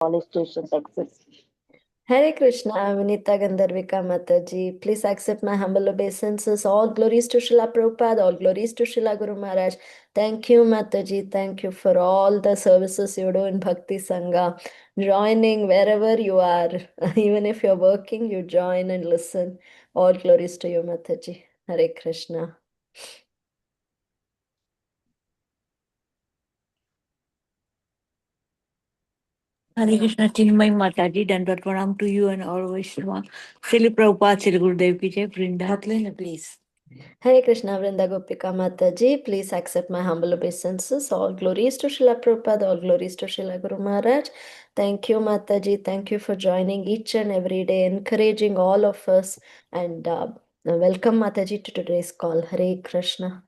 police station, Texas. Hare Krishna, Vinita Gandharvika Mataji. Please accept my humble obeisances. All glories to Srila Prabhupada, all glories to Srila Guru Maharaj. Thank you, Mataji. Thank you for all the services you do in Bhakti Sangha. Joining wherever you are, even if you're working, you join and listen. All glories to you, Mataji. Hare Krishna. Hare Krishna, Chinmay Mataji, Dandavat Pranam to you and all Vaishnava. Srila Prabhupada, Srila Gurudev ki jai. Vrinda, please. Hare Krishna, Vrinda Gopika Mataji. Please accept my humble obeisances. All glories to Srila Prabhupada, all glories to Srila Guru Maharaj. Thank you, Mataji. Thank you for joining each and every day, encouraging all of us. And welcome, Mataji, to today's call. Hare Krishna.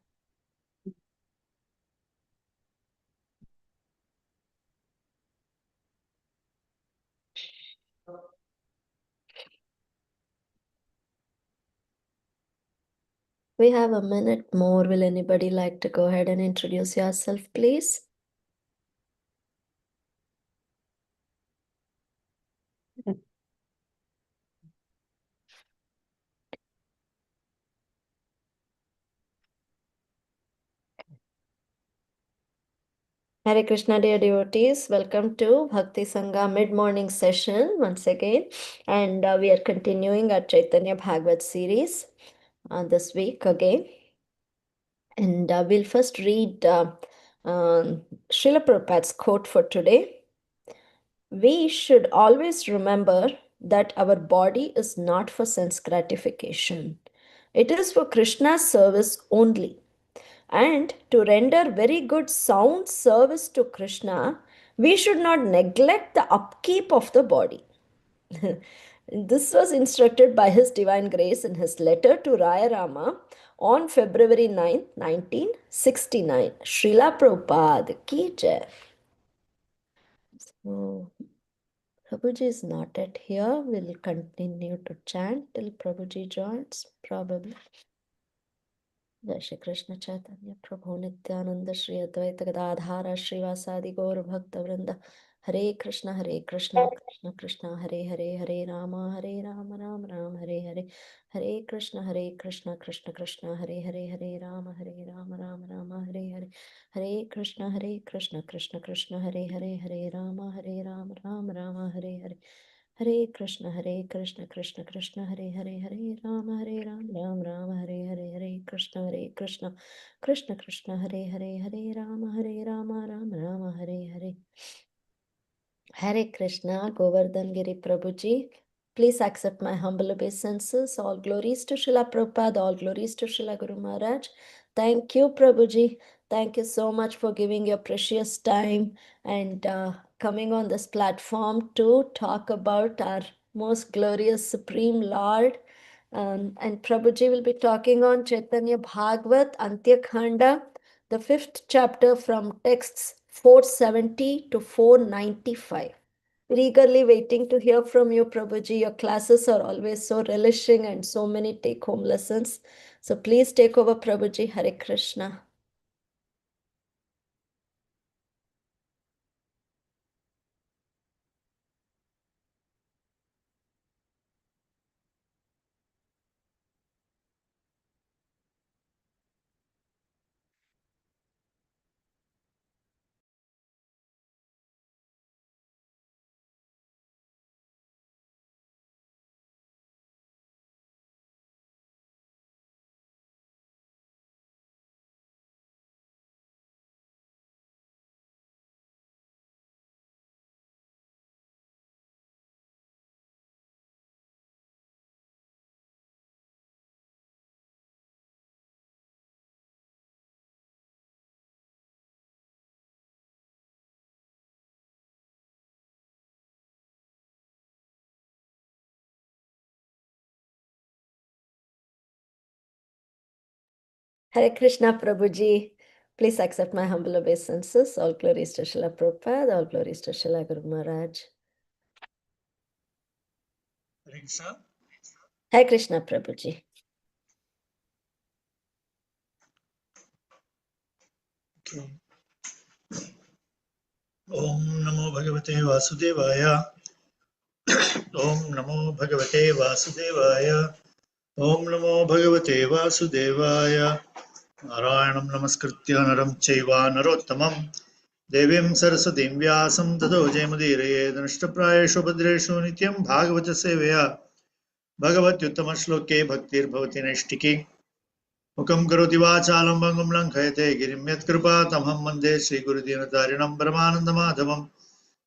We have a minute more. Will anybody like to go ahead and introduce yourself, please? Hare Krishna, dear devotees. Welcome to Bhakti Sangha mid-morning session once again. And we are continuing our Caitanya Bhagavat series this week again. And we'll first read Srila Prabhupada's quote for today. We should always remember that our body is not for sense gratification. It is for Krishna's service only. And to render very good sound service to Krishna, we should not neglect the upkeep of the body. This was instructed by His Divine Grace in his letter to Raya Rama on February 9, 1969. Srila Prabhupada ki jai. So, Prabhuji is not yet here. We'll continue to chant till Prabhuji joins, probably. जय श्री कृष्ण चैतन्य प्रभु नित्यानंद श्री अद्वैत गदाधार श्रीवासादि गौर भक्त वृंद हरे कृष्ण कृष्ण कृष्ण हरे हरे हरे राम राम राम हरे हरे हरे कृष्ण कृष्ण कृष्ण हरे हरे हरे राम राम राम हरे हरे हरे कृष्ण कृष्ण कृष्ण हरे हरे राम राम राम हरे हरे हरे कृष्ण कृष्ण कृष्ण हरे हरे राम राम राम हरे हरे कृष्ण कृष्ण कृष्ण हरे Ram Ram Ram Hare Hare Hare Krishna, Govardhan Giri Prabhuji. Please accept my humble obeisances. All glories to Srila Prabhupada, all glories to Srila Guru Maharaj. Thank you, Prabhuji. Thank you so much for giving your precious time and coming on this platform to talk about our most glorious Supreme Lord. And Prabhuji will be talking on Chaitanya Bhagavat, Antya khanda, the 5th chapter from texts 470 to 495. We're eagerly waiting to hear from you, Prabhuji. Your classes are always so relishing and so many take-home lessons. So please take over, Prabhuji. Hare Krishna. Hare Krishna, Prabhuji. Please accept my humble obeisances. All glories to Srila Prabhupada, all glories to Srila Guru Maharaj. Hare Krishna, Prabhuji. Okay. Om Namo Bhagavate Vasudevaya. Om Namo Bhagavate Vasudevaya. Om Namo Bhagavate Vasudevaya. Narayanam Namaskritya Naram Chaiva Narottamam Devim Saraswatim Vyasam Tato Jayamudire Dhanashtaprayeshu Bhadreshu Nityam Bhagavata Sevaya Bhagavat Yuttama Shloke Bhaktir Bhavati Naishtiki Mukam Karoti Vachalam Bangam Lankayate Girim Yat Kripa Tamham Mande Shri Guru Dinatarinam Paramananda Madhavam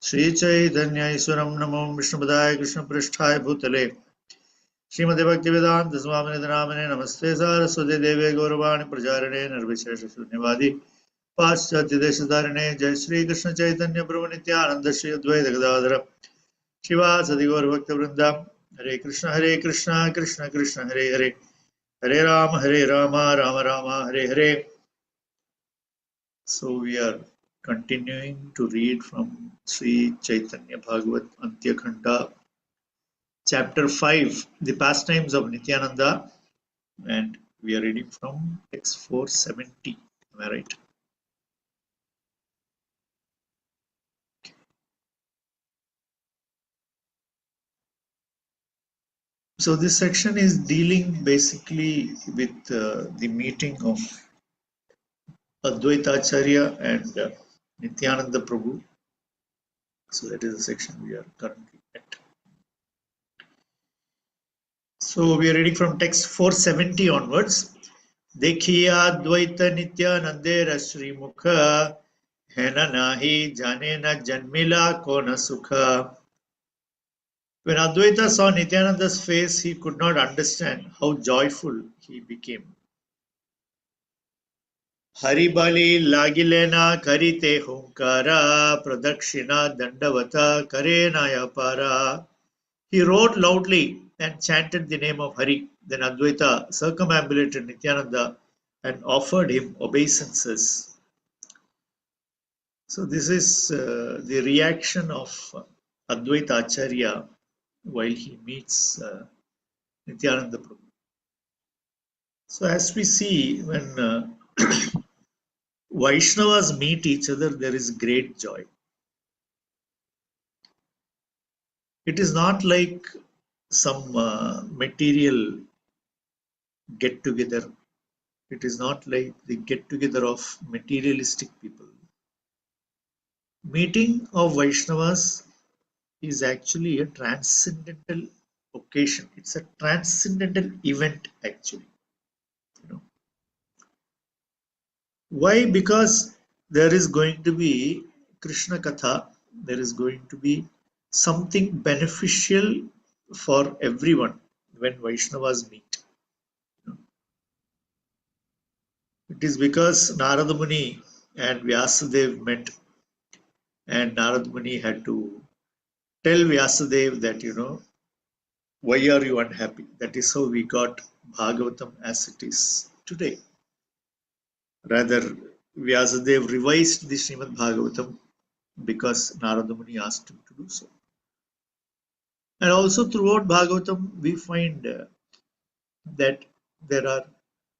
Shri Chaitanya Iswaram Namo Vishnupadaya Krishna Pristhaya Bhutale Srimati Bhaktivedanta Swamini Dhanamane Namaste Saraswati Deve Gauravani Prajarane Nirvishesha Shunyavadi Paschatya Deshadarane Jai Shri Krishna Chaitanya Prabhu Nityananda Shri Advaita Gadadhara Shivasati Gaur Bhakta Vrinda Hare Krishna Krishna Krishna Hare Hare Hare Rama Rama Rama Hare Hare. So we are continuing to read from Sri Chaitanya Bhagavat Antya Khanda, Chapter 5, The Pastimes of Nityananda, and we are reading from text 470. Am I right? So this section is dealing basically with the meeting of Advaita Acharya and Nityananda Prabhu. So that is the section we are currently at. So we are reading from text 470 onwards. देखिया द्वैत नित्यानंदे रश्री मुख है न नाही जाने न जन्मिला को न सुख. When Advaita saw Nityananda's face, he could not understand how joyful he became. Haribali lagilena karite hunkara pradakshina dandavata karena yapara. He roared loudly and chanted the name of Hari. Then Advaita circumambulated Nityananda and offered him obeisances. So this is the reaction of Advaita Acharya while he meets Nityananda Prabhu. So as we see, when Vaishnavas meet each other, there is great joy. It is not like some material get together. It is not like the get together of materialistic people. Meeting of Vaishnavas is actually a transcendental occasion. It's a transcendental event actually. You know why? Because there is going to be Krishna Katha. There is going to be something beneficial for everyone when Vaishnavas meet. It is because Narada Muni and Vyasadev met, and Narada Muni had to tell Vyasadev that, why are you unhappy? That is how we got Bhagavatam as it is today. Rather, Vyasadev revised the Srimad Bhagavatam because Narada Muni asked him to do so. And also throughout Bhagavatam, we find that there are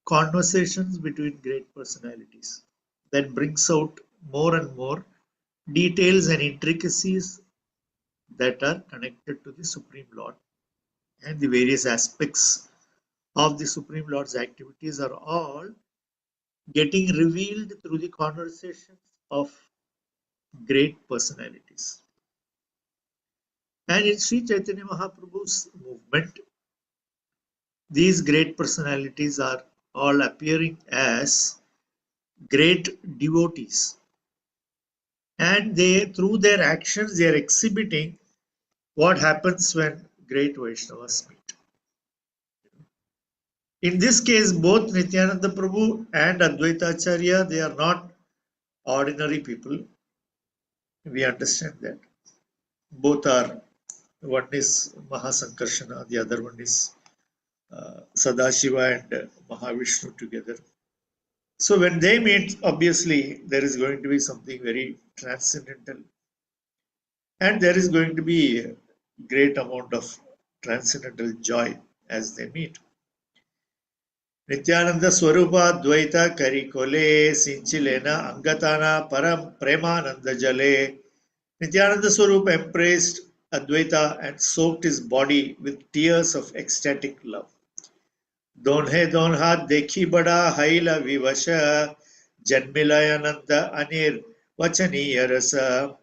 conversations between great personalities that brings out more and more details and intricacies that are connected to the Supreme Lord, and the various aspects of the Supreme Lord's activities are all getting revealed through the conversations of great personalities. And in Sri Chaitanya Mahaprabhu's movement, these great personalities are all appearing as great devotees, and they, through their actions, they are exhibiting what happens when great Vaishnavas meet. In this case, both Nityananda Prabhu and Advaita Acharya, they are not ordinary people. We understand that. Both are, one is Mahasankarshana, the other one is Sadashiva and Mahavishnu together. So when they meet, obviously there is going to be something very transcendental, and there is going to be a great amount of transcendental joy as they meet. Nityananda Swarupa Dvaita Karikole Sinchilena Angatana Param Premananda Jale Nityananda Swarup embraced Advaita and soaked his body with tears of ecstatic love. Donhe donha dekhi bada haila vivasha janmilayananda anir vachaniya rasa.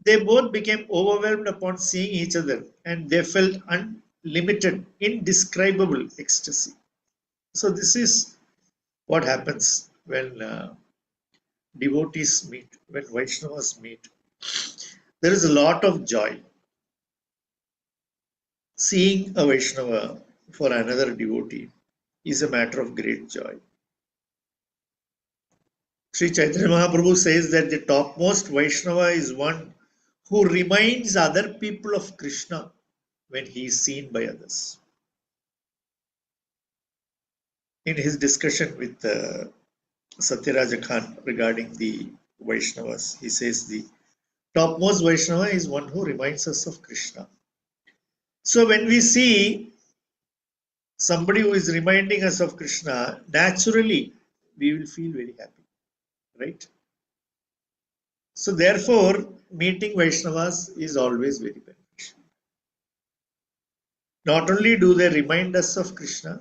They both became overwhelmed upon seeing each other and they felt unlimited, indescribable ecstasy. So, this is what happens when devotees meet, when Vaishnavas meet. There is a lot of joy. Seeing a Vaishnava for another devotee is a matter of great joy. Sri Chaitanya Mahaprabhu says that the topmost Vaishnava is one who reminds other people of Krishna when he is seen by others. In his discussion with Satyaraja Khan regarding the Vaishnavas, he says the topmost Vaishnava is one who reminds us of Krishna. So when we see somebody who is reminding us of Krishna, naturally we will feel very happy, right? So therefore, meeting Vaishnavas is always very beneficial. Not only do they remind us of Krishna,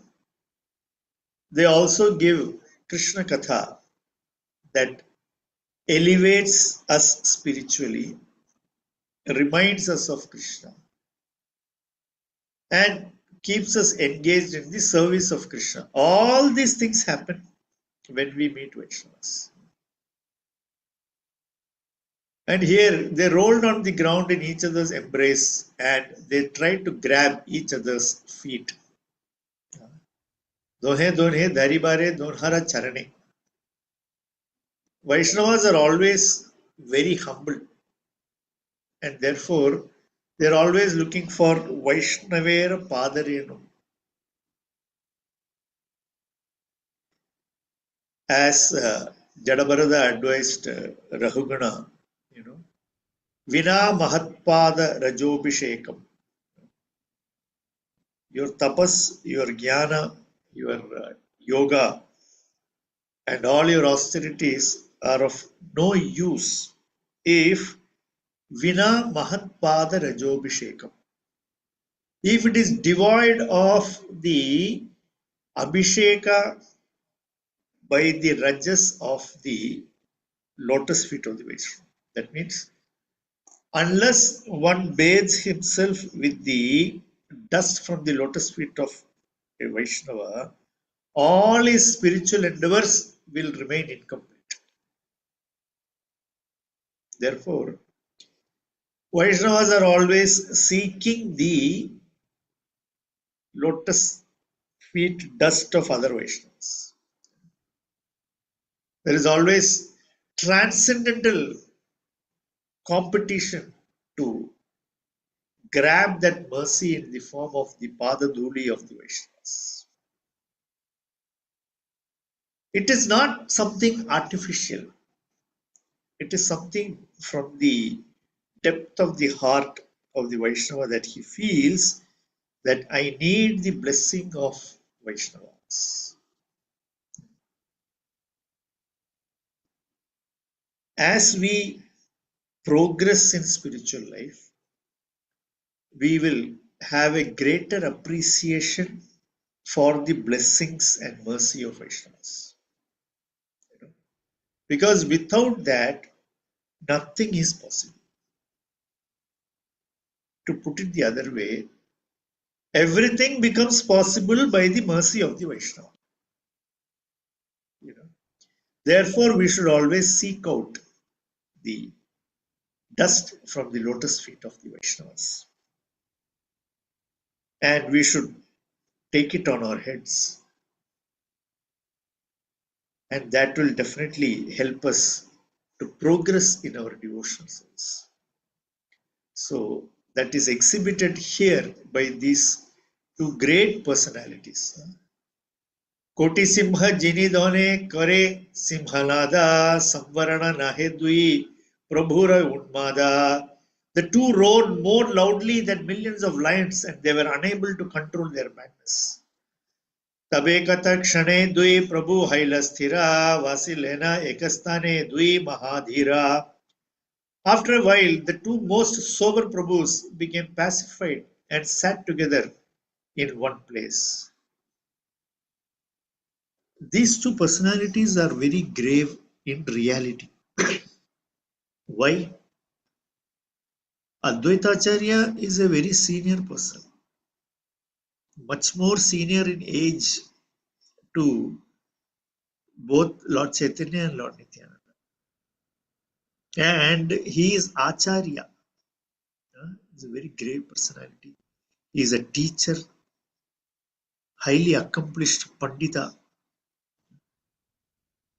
they also give Krishna Katha that elevates us spiritually, reminds us of Krishna, and keeps us engaged in the service of Krishna. All these things happen when we meet Vaishnavas. And here they rolled on the ground in each other's embrace and they tried to grab each other's feet. Dohe donhe dharibare donhara charane. Vaishnavas are always very humble and therefore they are always looking for Vaishnavera Padarenu. As Jadabarada advised Rahugana, Vina Mahatpada Rajobhishekam. Your tapas, your jnana, your yoga, and all your austerities are of no use if Vina Mahatpada Rajobhishekam. If it is devoid of the Abhisheka by the rajas of the lotus feet of the Vaishnava. That means, unless one bathes himself with the dust from the lotus feet of a Vaishnava, all his spiritual endeavors will remain incomplete. Therefore, Vaishnavas are always seeking the lotus feet dust of other Vaishnavas. There is always transcendental competition to grab that mercy in the form of the Padaduli of the Vaishnavas. It is not something artificial. It is something from the depth of the heart of the Vaishnava that he feels that I need the blessing of Vaishnavas. As we progress in spiritual life, we will have a greater appreciation for the blessings and mercy of Vaishnavas. Because without that, nothing is possible. To put it the other way, everything becomes possible by the mercy of the Vaishnava. Therefore, we should always seek out the dust from the lotus feet of the Vaishnavas. And we should take it on our heads. And that will definitely help us to progress in our devotional service. So that is exhibited here by these two great personalities. Koti Simha Jini Done Kare Simhanada Samvarana Nahedui Prabhura Unmada. The two roared more loudly than millions of lions and they were unable to control their madness. Tabe Kata Kshane Dui Prabhu Haila Sthira Vasilena Ekastane Dui Mahadhira. After a while, the two most sober Prabhus became pacified and sat together in one place. These two personalities are very grave in reality. Why? Advaitacharya is a very senior person, much more senior in age to both Lord Chaitanya and Lord Nityananda. And he is Acharya. He's a very grave personality. He is a teacher, highly accomplished Pandita.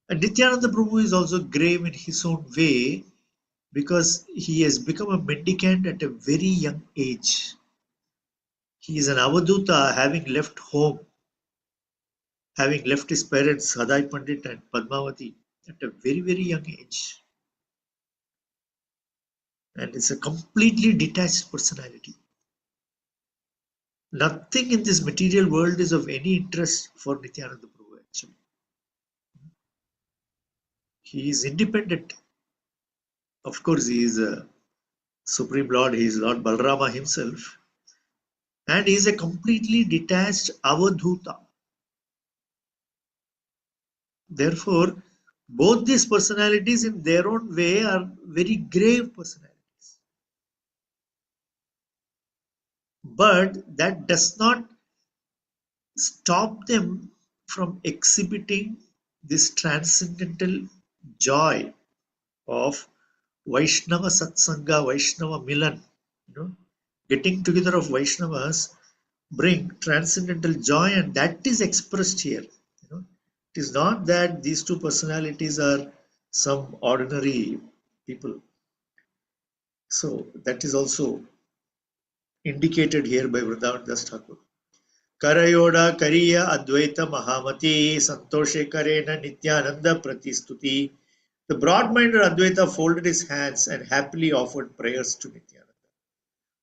And Nityananda Prabhu is also grave in his own way because he has become a mendicant at a very young age. He is an Avaduta, having left home, having left his parents Sadai Pandit and Padmavati at a very, very young age. And it's a completely detached personality. Nothing in this material world is of any interest for Nityananda Prabhu actually. He is independent. Of course, he is a Supreme Lord, he is Lord Balarama himself. And he is a completely detached Avadhuta. Therefore, both these personalities in their own way are very grave personalities. But that does not stop them from exhibiting this transcendental joy of Vaishnava Satsanga, Vaishnava Milan. Getting together of Vaishnavas bring transcendental joy, and that is expressed here. It is not that these two personalities are some ordinary people. So that is also indicated here by Vrindavan Das Thakur. Karayoda Kariya Advaita Mahamati Santoshe Karena Nityananda Pratistuti. The broad-minded Advaita folded his hands and happily offered prayers to Nityananda.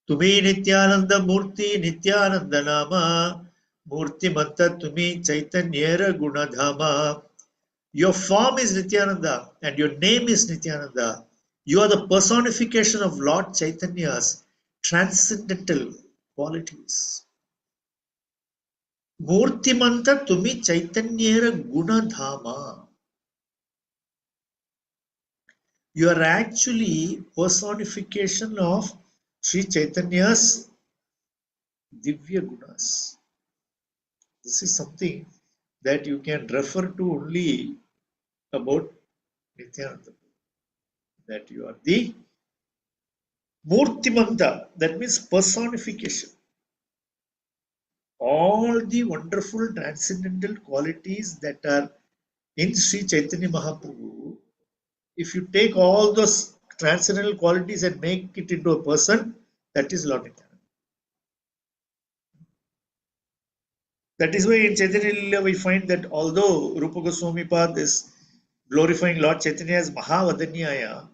Tumi Nityananda Murti Nityananda Nama Murti Manta Tumi Chaitanyera Gunadhama. Your form is Nityananda and your name is Nityananda. You are the personification of Lord Chaitanya's transcendental qualities. Murtimanta Tumi Chaitanyera Gunadhama. You are actually personification of Sri Chaitanya's Divya Gunas. This is something that you can refer to only about Nityananda. That you are the Murtimanta, that means personification. All the wonderful transcendental qualities that are in Sri Chaitanya Mahaprabhu, if you take all those transcendental qualities and make it into a person, that is Lord Nityananda. That is why in Chaitanya Lila we find that although Rupa Goswami Pad is glorifying Lord Chaitanya as Mahavadanyaya,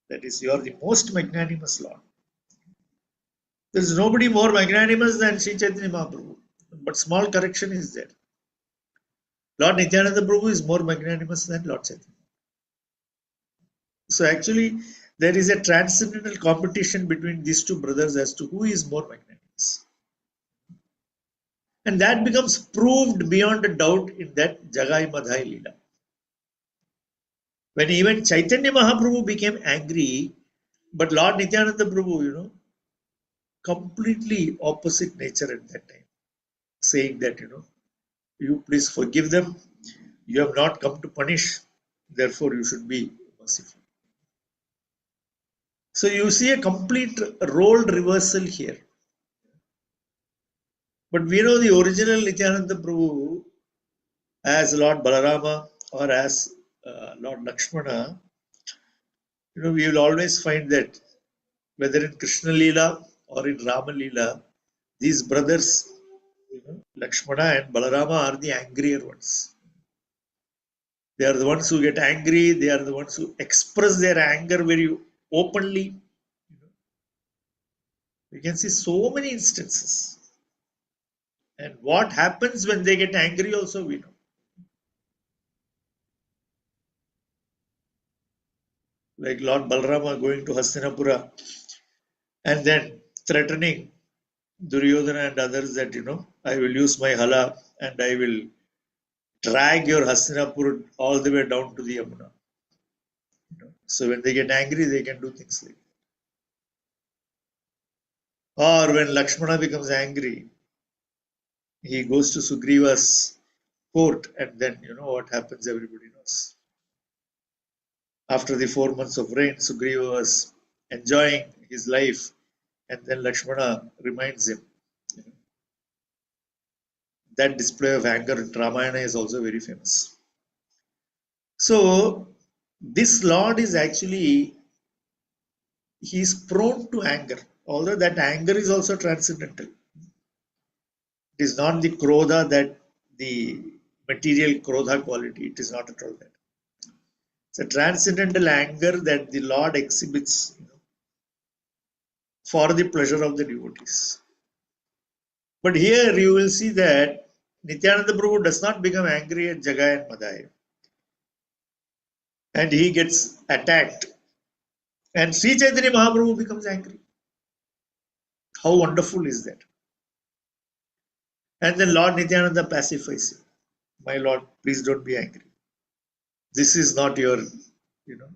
that is, you are the most magnanimous Lord. There is nobody more magnanimous than Sri Chaitanya Mahaprabhu. But small correction is there. Lord Nityananda Prabhu is more magnanimous than Lord Chaitanya. So actually, there is a transcendental competition between these two brothers as to who is more magnanimous. And that becomes proved beyond a doubt in that Jagai Madhai Leela. When even Chaitanya Mahaprabhu became angry, but Lord Nityananda Prabhu, completely opposite nature at that time, saying that, you please forgive them. You have not come to punish, therefore you should be merciful. So you see a complete role reversal here. But we know the original Nityananda Prabhu as Lord Balarama or as Lord Lakshmana. We will always find that whether in Krishna Leela or in Rama Leela, these brothers, Lakshmana and Balarama, are the angrier ones. They are the ones who get angry. They are the ones who express their anger very openly. You can see so many instances. And what happens when they get angry also we know. like Lord Balrama going to Hastinapura and then threatening Duryodhana and others that, I will use my hala and I will drag your Hastinapur all the way down to the Yamuna. So when they get angry, they can do things like that. Or when Lakshmana becomes angry, he goes to Sugriva's court, and then what happens, everybody knows. After the 4 months of rain, Sugriva was enjoying his life, and then Lakshmana reminds him. That display of anger in Ramayana is also very famous. So, this Lord is actually, he is prone to anger, although that anger is also transcendental. It is not the krodha that the material krodha quality, it is not at all that. It's a transcendental anger that the Lord exhibits for the pleasure of the devotees. But here you will see that Nityananda Prabhu does not become angry at Jagai and Madai. And he gets attacked. And Sri Chaitanya Mahaprabhu becomes angry. How wonderful is that? And then Lord Nityananda pacifies him. My Lord, please don't be angry. This is not your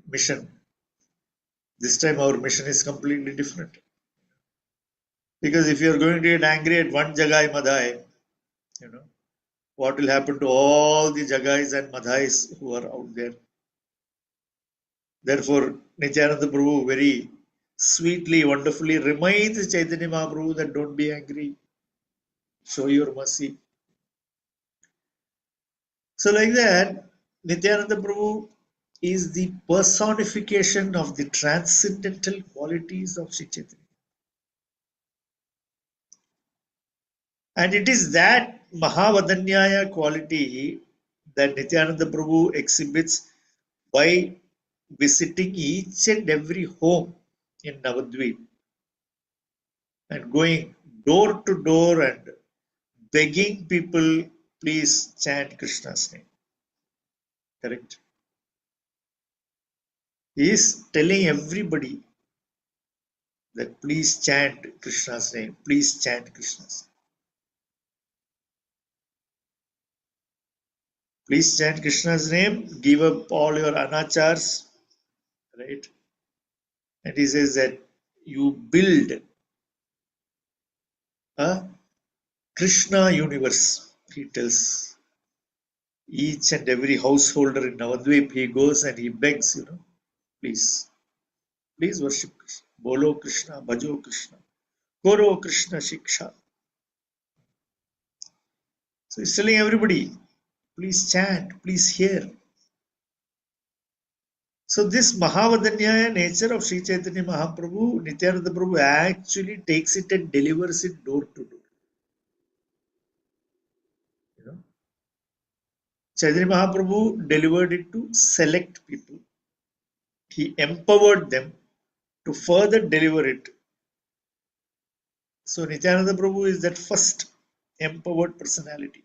mission. This time our mission is completely different. Because if you are going to get angry at one Jagai Madai, what will happen to all the Jagais and Madhais who are out there? Therefore, Nityananda Prabhu very sweetly, wonderfully reminds Chaitanya Mahaprabhu that don't be angry, show your mercy. So, like that, Nityananda Prabhu is the personification of the transcendental qualities of Sri Chaitanya. And it is that Mahavadanyaya quality that Nityananda Prabhu exhibits by visiting each and every home in Navadvip and going door to door and begging people, please chant Krishna's name. Correct? He is telling everybody that please chant Krishna's name, please chant Krishna's name. Please chant Krishna's name, give up all your anachars, right? And he says that you build a Krishna universe, he tells each and every householder in Navadvip. He goes and he begs, please, please worship Krishna. Bolo Krishna, Bhajo Krishna, Koro Krishna Shiksha. So he's telling everybody, please chant, please hear. So this Mahavadanyaya nature of Sri Chaitanya Mahaprabhu, Nityananda Prabhu actually takes it and delivers it door to door. Chaitanya Mahaprabhu delivered it to select people. He empowered them to further deliver it. So Nityananda Prabhu is that first empowered personality.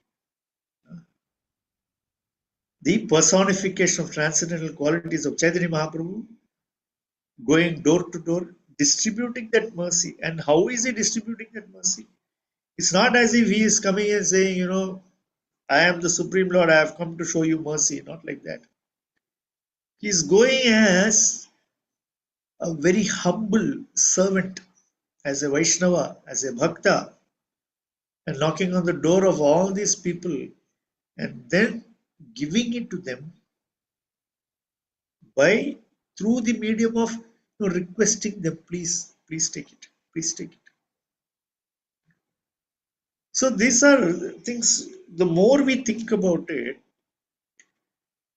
The personification of transcendental qualities of Chaitanya Mahaprabhu, going door to door, distributing that mercy. And how is he distributing that mercy? It's not as if he is coming and saying, I am the Supreme Lord, I have come to show you mercy. Not like that. He is going as a very humble servant, as a Vaishnava, as a Bhakta, and knocking on the door of all these people and then giving it to them by through the medium of requesting them, please take it, please take it. So these are things, the more we think about it,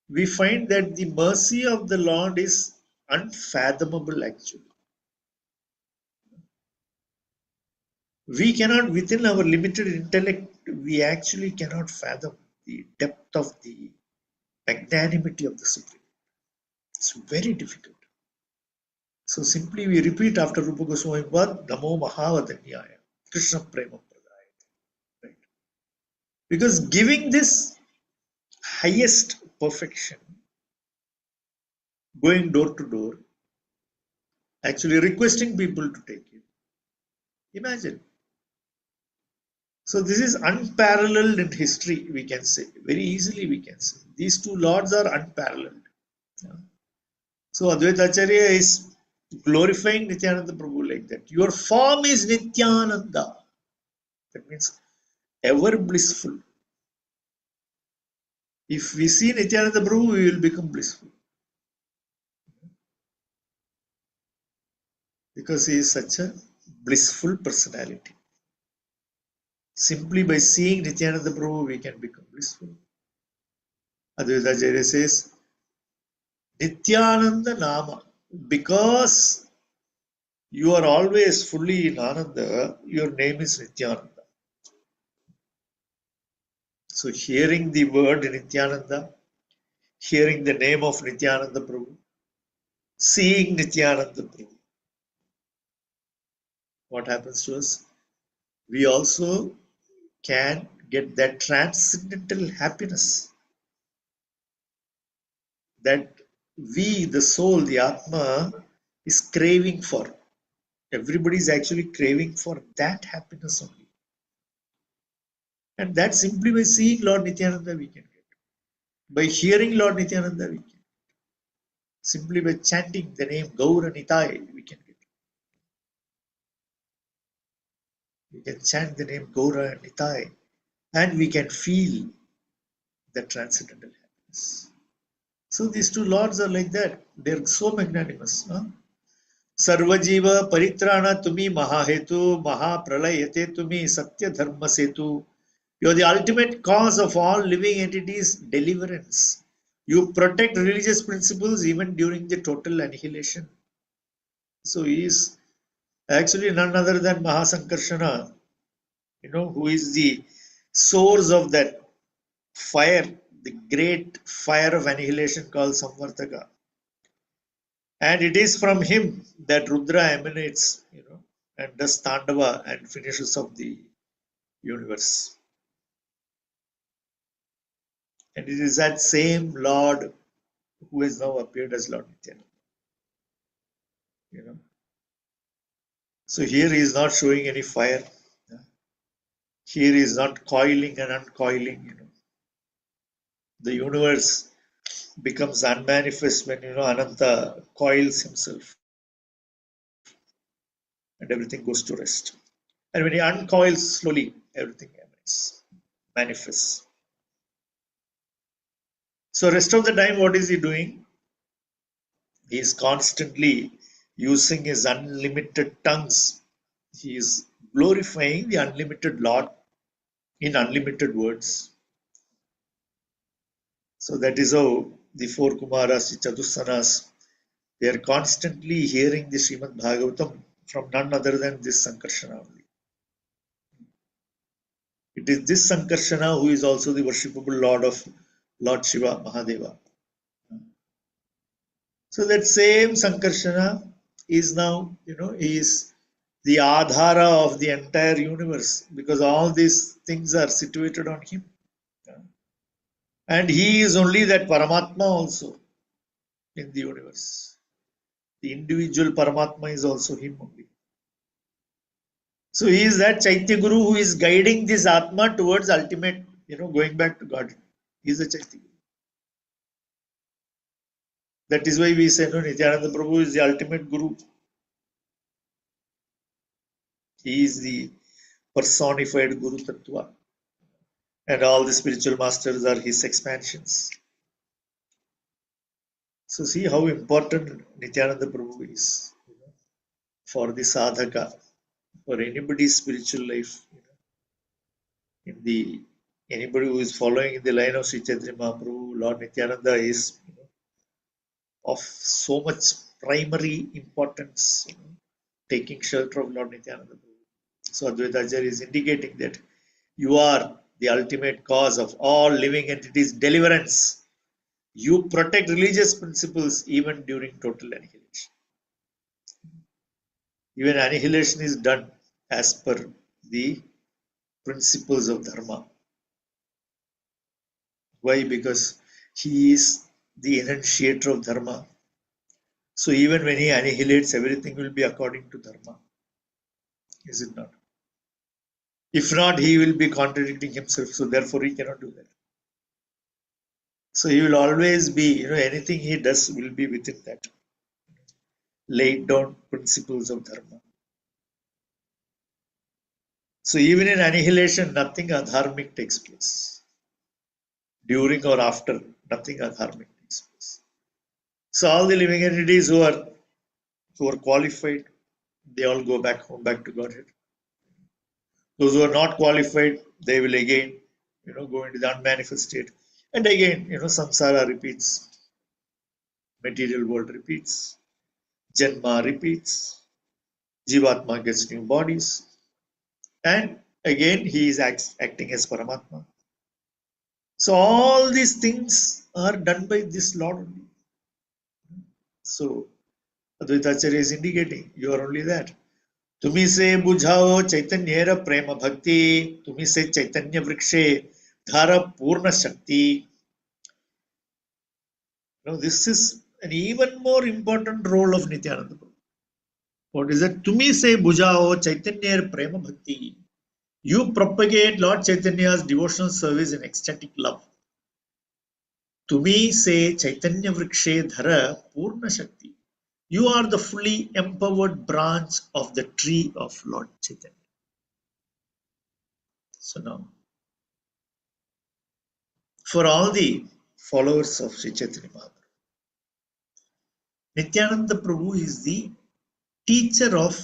we find that the mercy of the Lord is unfathomable actually. We cannot, within our limited intellect, we actually cannot fathom the depth of the magnanimity of the Supreme. It's very difficult. So simply we repeat after Rupa Goswami Pad, Namo Mahavadanyaya, Krishna Prema Pradaya. Right? Because giving this highest perfection, going door to door, actually requesting people to take it. Imagine. So this is unparalleled in history, we can say. Very easily we can say. These two lords are unparalleled. So Advaita Acharya is glorifying Nityananda Prabhu like that. Your form is Nityananda. That means ever blissful. If we see Nityananda Prabhu, we will become blissful. Because he is such a blissful personality. Simply by seeing Nityananda Prabhu, we can become blissful. Advaita Acharya says, Nityananda Nama. Because you are always fully in Ananda, your name is Nityananda. So hearing the word Nityananda, hearing the name of Nityananda Prabhu, seeing Nityananda Prabhu, what happens to us? We also can get that transcendental happiness that we, the soul, the Atma, is craving for. Everybody is actually craving for that happiness only. And that simply by seeing Lord Nityananda we can get. By hearing Lord Nityananda we can. Simply by chanting the name Gaura Nitai we can get. We can chant the name Gaura Nitai and we can feel the transcendental happiness. So these two lords are like that. They are so magnanimous. Huh? Sarvajiva Paritrana Tumi Mahahetu Mahapralayate Tumi Satya Dharma Setu. You are the ultimate cause of all living entities' deliverance. You protect religious principles even during the total annihilation. So he is actually none other than Mahasankarshana, who is the source of that fire, the great fire of annihilation called Samvartaka. And it is from him that Rudra emanates, and does Tandava and finishes of the universe. And it is that same Lord who has now appeared as Lord Nityananda. So here he is not showing any fire. Here he is not coiling and uncoiling. The universe becomes unmanifest when Ananta coils himself and everything goes to rest. And when he uncoils slowly, everything manifests. So rest of the time, what is he doing? He is constantly using his unlimited tongues. He is glorifying the unlimited Lord in unlimited words. So that is how the four Kumaras, the Chatussanas, they are constantly hearing the Srimad Bhagavatam from none other than this Sankarshana only. It is this Sankarshana who is also the worshipable Lord of Lord Shiva, Mahadeva. So that same Sankarshana is now, he is the Adhara of the entire universe because all these things are situated on him. And he is only that Paramatma also in the universe. The individual Paramatma is also him only. So he is that Chaitya Guru who is guiding this Atma towards ultimate, going back to God. He is the Chaitya Guru. That is why we say, no, Nityananda Prabhu is the ultimate Guru. He is the personified Guru Tattva. And all the spiritual masters are his expansions. So see how important Nityananda Prabhu is for the sadhaka, for anybody's spiritual life. In the anybody who is following in the line of Sri Chaitanya Mahaprabhu, Lord Nityananda is of so much primary importance, taking shelter of Lord Nityananda Prabhu. So Advaita Acharya is indicating that you are the ultimate cause of all living entities' deliverance. You protect religious principles even during total annihilation. Even annihilation is done as per the principles of Dharma. Why? Because he is the enunciator of Dharma. So even when he annihilates, everything will be according to dharma. Is it not? If not, he will be contradicting himself. So therefore, he cannot do that. So he will always be, anything he does will be within that laid down principles of dharma. So even in annihilation, nothing adharmic takes place. During or after, nothing adharmic takes place. So all the living entities who are qualified, they all go back home, back to Godhead. Those who are not qualified, they will again, go into the unmanifest state. And again, samsara repeats, material world repeats, Janma repeats, Jivatma gets new bodies, and again he is acting as Paramatma. So all these things are done by this Lord only. So Advaita Acharya is indicating you are only that. तुम्ही से बुझाओ चैतन्येर प्रेम भक्ति, तुम्ही से चैतन्य वृक्षे धार पूर्ण शक्ति. Now this is an even more important role of Nityananda Prabhu. What is it? तुम्ही से बुझाओ चैतन्येर प्रेम भक्ति. You propagate Lord Chaitanya's devotional service in ecstatic love. तुम्ही से चैतन्य वृक्षे धर पूर्ण शक्ति. You are the fully empowered branch of the tree of Lord Chaitanya. So now, for all the followers of Sri Chaitanya Mahaprabhu, Nityananda Prabhu is the teacher of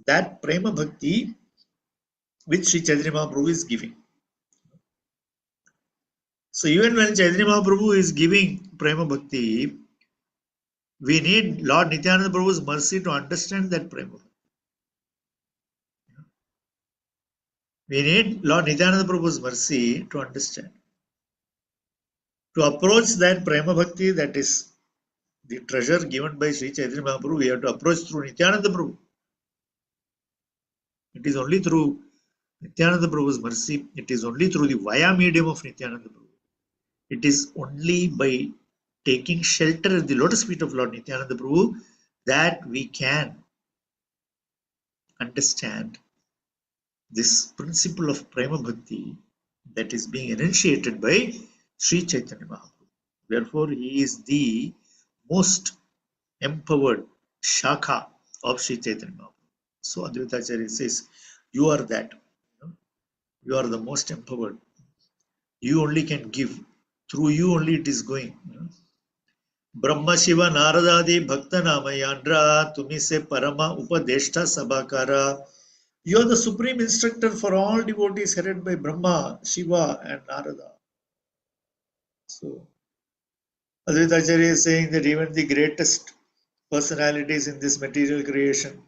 that Prema Bhakti which Sri Chaitanya Mahaprabhu is giving. So even when Chaitanya Mahaprabhu is giving Prema Bhakti, we need Lord Nityananda Prabhu's mercy to understand that Prema Bhakti. We need Lord Nityananda Prabhu's mercy to understand. To approach that Prema Bhakti, that is the treasure given by Sri Chaitanya Mahaprabhu, we have to approach through Nityananda Prabhu. It is only through Nityananda Prabhu's mercy, it is only through the via medium of Nityananda Prabhu. It is only by taking shelter at the lotus feet of Lord Nityananda Prabhu that we can understand this principle of Prema Bhakti that is being enunciated by Sri Chaitanya Mahaprabhu. Therefore, he is the most empowered Shakha of Sri Chaitanya Mahaprabhu. So Advaita Acharya says, you are that. You are the most empowered. You only can give. Through you only it is going. Brahma Shiva Naradadi Bhakta Namayandra Tumi se Parama Upadeshta Sabakara. You are the supreme instructor for all devotees headed by Brahma, Shiva, and Narada. So Advaita Acharya is saying that even the greatest personalities in this material creation,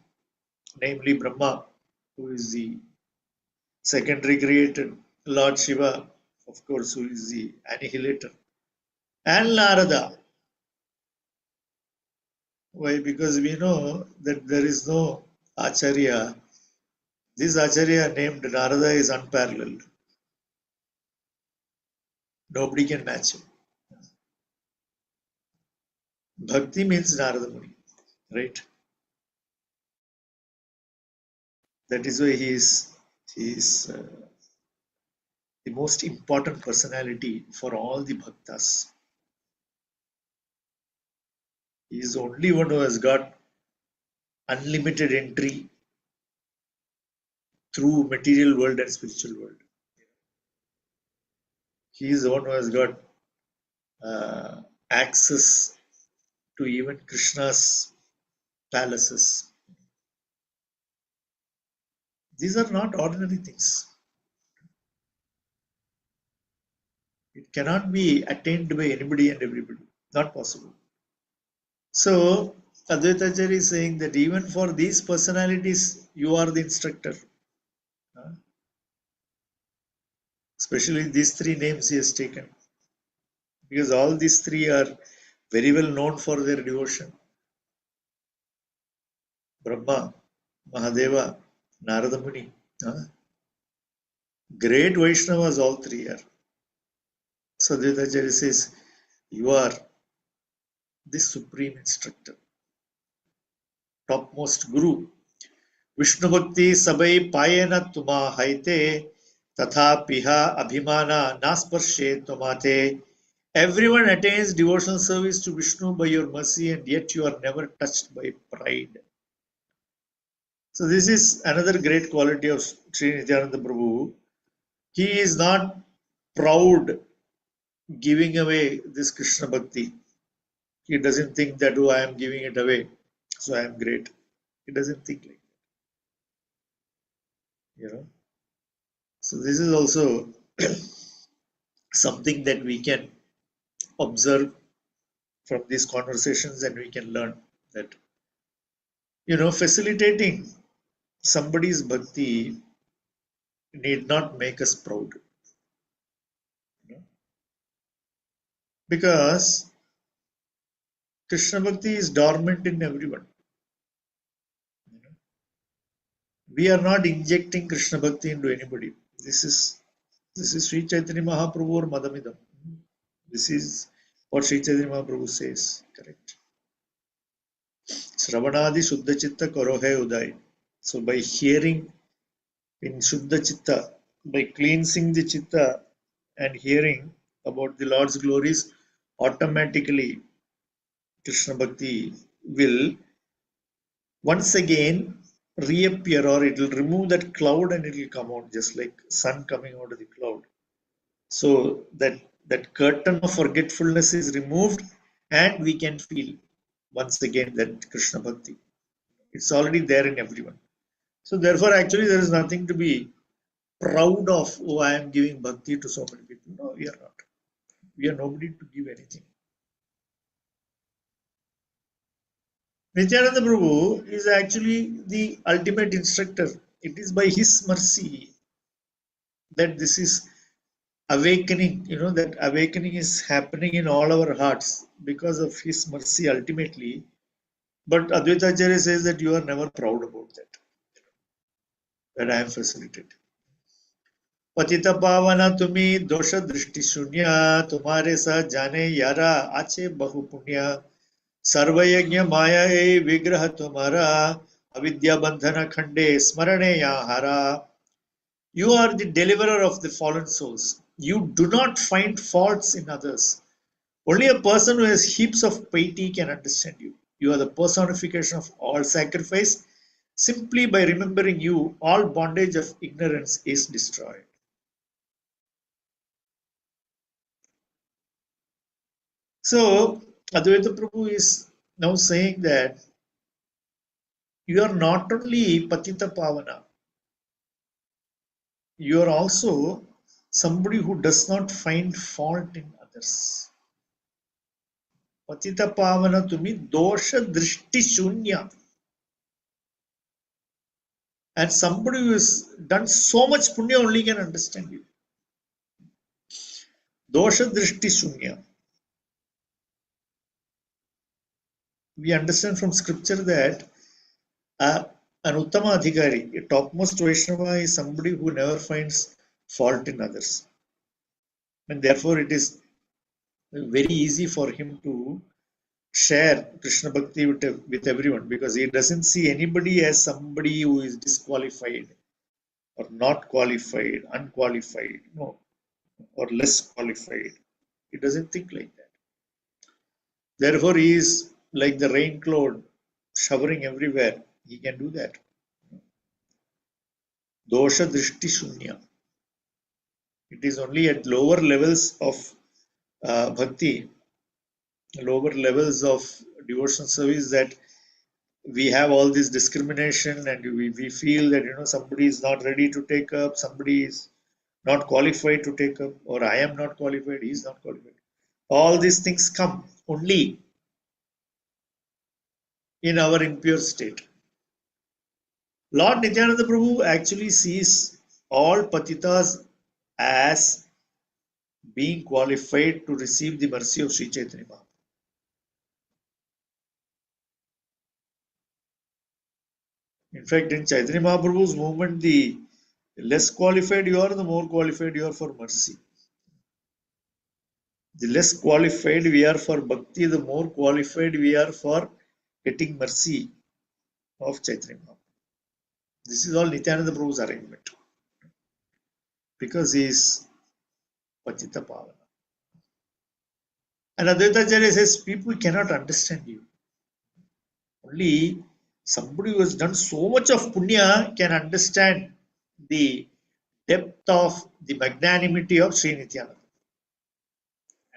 namely Brahma, who is the secondary creator, Lord Shiva, of course, who is the annihilator, and Narada. Why? Because we know that there is no Acharya. This Acharya named Narada is unparalleled. Nobody can match him. Bhakti means Narada Muni, right? That is why he is the most important personality for all the bhaktas. He is the only one who has got unlimited entry through material world and spiritual world. He is the one who has got access to even Krishna's palaces. These are not ordinary things. It cannot be attained by anybody and everybody. Not possible. So, Advaita Acharya is saying that even for these personalities, you are the instructor. Especially these three names he has taken. Because all these three are very well known for their devotion. Brahma, Mahadeva, Narada Muni. Great Vaishnavas, all three are. So Advaita Acharya says, you are the supreme instructor. topmost guru. Vishnu Bhakti sabai payena tuma haite tatha piha abhimana nasparshe tumate. Everyone attains devotional service to Vishnu by your mercy, and yet you are never touched by pride. So this is another great quality of Sri Nityananda Prabhu. He is not proud giving away this Krishna Bhakti. He doesn't think that, oh, I am giving it away, so I am great. He doesn't think like that. So this is also something that we can observe from these conversations, and we can learn that, facilitating somebody's bhakti need not make us proud. Because Krishna Bhakti is dormant in everyone. We are not injecting Krishna Bhakti into anybody. This is Sri Chaitanya Mahaprabhu or Madamidam. This is what Sri Chaitanya Mahaprabhu says. Correct. Sravanadi Shuddha Chitta Karohe Uday. So by hearing in Shuddha Chitta, by cleansing the Chitta and hearing about the Lord's glories, automatically Krishna Bhakti will once again reappear, or it will remove that cloud and it will come out just like sun coming out of the cloud. So that curtain of forgetfulness is removed, and we can feel once again that Krishna Bhakti. It's already there in everyone. So therefore, actually, there is nothing to be proud of. Oh, I am giving bhakti to so many people. No, we are not. We are nobody to give anything. Nityananda Prabhu is actually the ultimate instructor. It is by his mercy that this is awakening. That awakening is happening in all our hearts because of his mercy ultimately. But Advaita Acharya says that you are never proud about that I am facilitating. पतित पावन तुम्ही दोष दृष्टि शून्य तुम्हारे सा जाने यारा आचे बहु पुण्य सर्वयज्ञ माया ए विग्रह तुम्हारा अविद्या बंधन खंडे स्मरणे या हारा. You are the deliverer of the fallen souls. You do not find faults in others. Only a person who has heaps of piety can understand you. You are the personification of all sacrifice. Simply by remembering you, all bondage of ignorance is destroyed. So, Advaita Prabhu is now saying that you are not only Patita Pavana, you are also somebody who does not find fault in others. Patita Pavana to me, dosha drishti shunya. And somebody who has done so much punya only can understand you. Dosha drishti shunya. We understand from scripture that an Uttama Adhikari, a topmost Vaishnava, is somebody who never finds fault in others. And therefore, it is very easy for him to share Krishna Bhakti with everyone, because he doesn't see anybody as somebody who is disqualified or not qualified, unqualified, no, or less qualified. He doesn't think like that. Therefore, he is like the rain cloud showering everywhere. He can do that. Dosha drishti shunya. It is only at lower levels of bhakti, lower levels of devotional service, that we have all this discrimination, and we feel that somebody is not ready to take up, somebody is not qualified to take up, or I am not qualified, he is not qualified. All these things come only in our impure state. Lord Nityananda Prabhu actually sees all patitas as being qualified to receive the mercy of Sri Chaitanya Mahaprabhu. In fact, in Chaitanya Mahaprabhu's movement, the less qualified you are, the more qualified you are for mercy. The less qualified we are for bhakti, the more qualified we are for getting mercy. of Chaitanya Mahaprabhu. This is all Nityananda Prabhu's arrangement because he is Patita Pavana. And Advaita Acharya says people cannot understand you. Only somebody who has done so much of punya can understand the depth of the magnanimity of Sri Nityananda.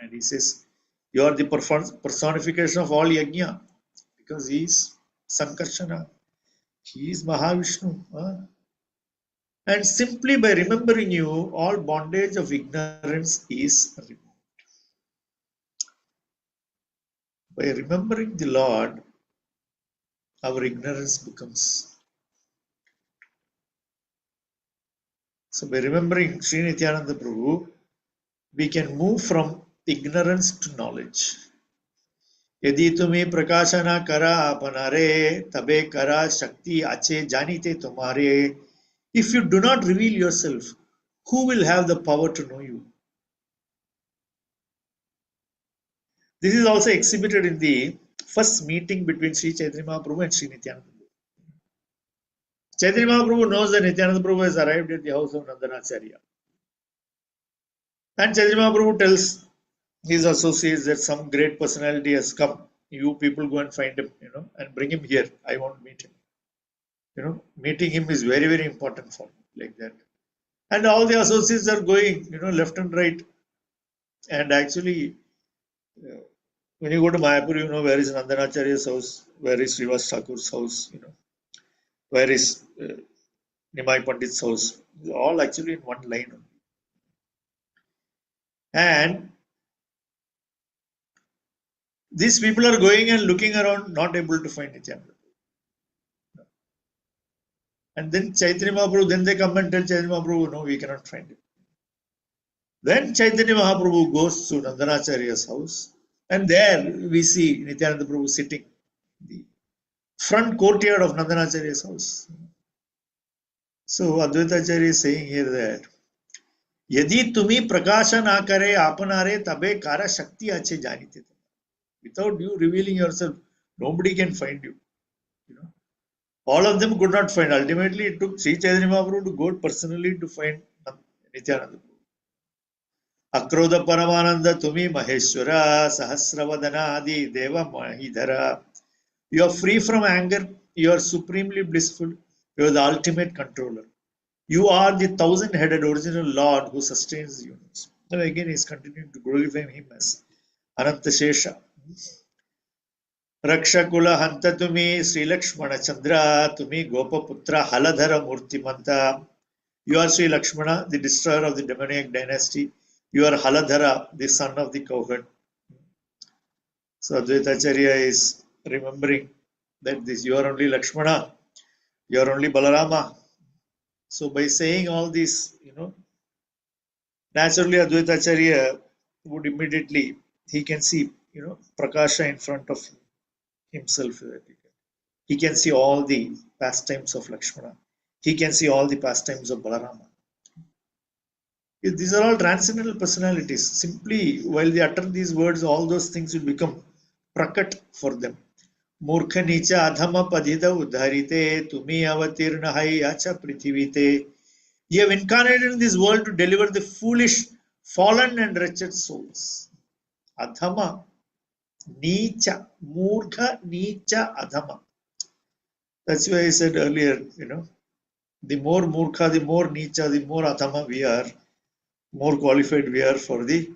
And he says, you are the personification of all yajna because he is Sankarshana, he is Mahavishnu. And simply by remembering you, all bondage of ignorance is removed. By remembering the Lord, our ignorance becomes. So by remembering Sri Nityananda Prabhu, we can move from ignorance to knowledge. यदि तुम्हें प्रकाश न करा अपनारे तबे करा शक्ति अच्छे जानीते तुम्हारे. If you do not reveal yourself, who will have the power to know you? This is also exhibited in the first meeting between Sri Chaitanya Mahaprabhu and Sri Nityananda Prabhu. Chaitanya Mahaprabhu knows that Nityananda Prabhu has arrived at the house of Nandanacharya. And Chaitanya Mahaprabhu tells his associates that some great personality has come. You people go and find him, and bring him here. I want to meet him. Meeting him is very, very important for me, like that. And all the associates are going, left and right. And actually, when you go to Mayapur, where is Nandanacharya's house, where is Srivas Thakur's house, where is Nimai Pandit's house, all actually in one line. And these people are going and looking around, not able to find Nityananda. And then Chaitanya Mahaprabhu, then they come and tell Chaitanya Mahaprabhu, no, we cannot find him. Then Chaitanya Mahaprabhu goes to Nandanacharya's house, and there we see Nityananda Prabhu sitting in the front courtyard of Nandanacharya's house. So Advaita Acharya is saying here that Yadi tumi prakasha na kare apanare tabe kara shakti ache janite. Without you revealing yourself, nobody can find you. All of them could not find. Ultimately, it took Sri Chaitanya Mahaprabhu to go personally to find Nityananda Prabhu. Akrodha Paramananda Tumi Maheshwara Sahasravadana Adi Deva Mahidhara. You are free from anger. You are supremely blissful. You are the ultimate controller. You are the thousand-headed original Lord who sustains the universe. And again, he is continuing to glorify him as Ananta Shesha. Rakshakula Hanta Tumi Sri Lakshmana Chandra Tumi Gopaputra Haladhara Murti Manta. You are Sri Lakshmana, the destroyer of the demoniac dynasty. You are Haladhara, the son of the cowherd. So Advaita Acharya is remembering that this you are only Lakshmana, you are only Balarama. So by saying all this, naturally Advaita Acharya would immediately, he can see, Prakasha in front of himself. He can see all the pastimes of Lakshmana. He can see all the pastimes of Balarama. These are all transcendental personalities. Simply, while they utter these words, all those things will become prakat for them. Murkha nicha adhama padhita udharite tumi avatirna hai acha prithivite. You have incarnated in this world to deliver the foolish, fallen and wretched souls. Adhama, nicha, murkha nicha adhama. That's why I said earlier, the more murkha, the more nicha, the more adhama we are, more qualified we are for the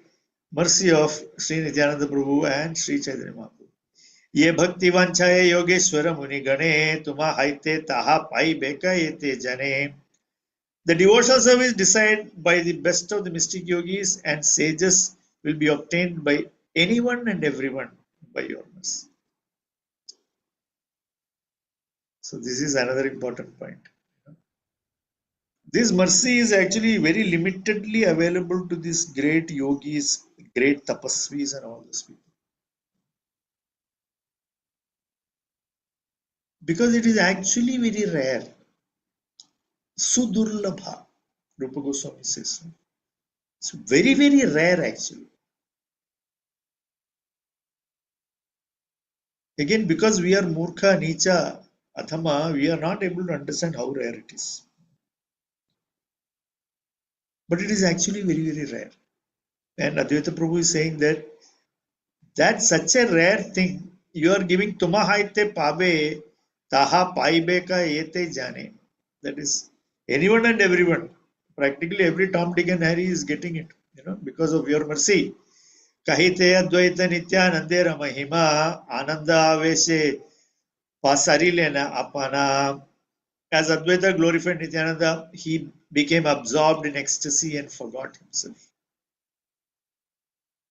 mercy of Sri Nityananda Prabhu and Sri Chaitanya Mahaprabhu. Ye bhakti vanchaye yogeshwara muni gane tuma haite taha pai beka yete jane. The devotional service decided by the best of the mystic yogis and sages will be obtained by anyone and everyone by your mercy. So this is another important point. This mercy is actually very limitedly available to these great yogis, great tapasvis and all those people. Because it is actually very rare. Sudurlabha, Rupa Goswami says. It's very, very rare actually. Again, because we are murkha, nicha, Athama, we are not able to understand how rare it is. But it is actually very, very rare. And Advaita Prabhu is saying that that's such a rare thing. You are giving tumahaite pabe taha paibe ka yete jane. That is anyone and everyone. Practically every Tom, Dick and Harry is getting it, because of your mercy. Kahite advaita nityanandera mahima ananda aveshe pasarilena apana. As Advaita glorified Nityananda, he became absorbed in ecstasy and forgot himself.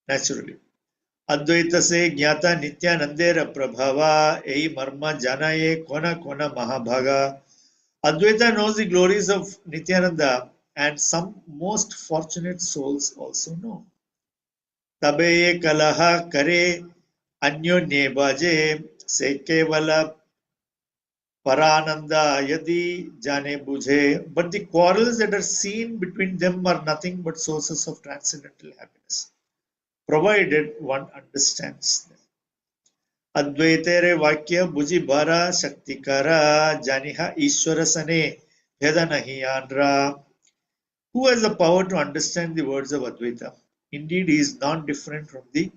Naturally. अद्वैत से ज्ञाता नित्यानंदेर प्रभावा यही मर्म जाना ये कोना कोना महाभागा. Advaita knows the glories of Nityananda, and some most fortunate souls also know. तबे ये कलह करे अन्योन्ये बाजे से केवल parananda yadi jane bujhe. But the quarrels that are seen between them are nothing but sources of transcendental happiness, provided one understands them. अद्वैतेरे वाक्य बुझि भरा शक्तिकारा जानिहा ईश्वर सने भेद नहीं आनरा. Who has the power to understand the words of Advaita? Indeed, he is not different from the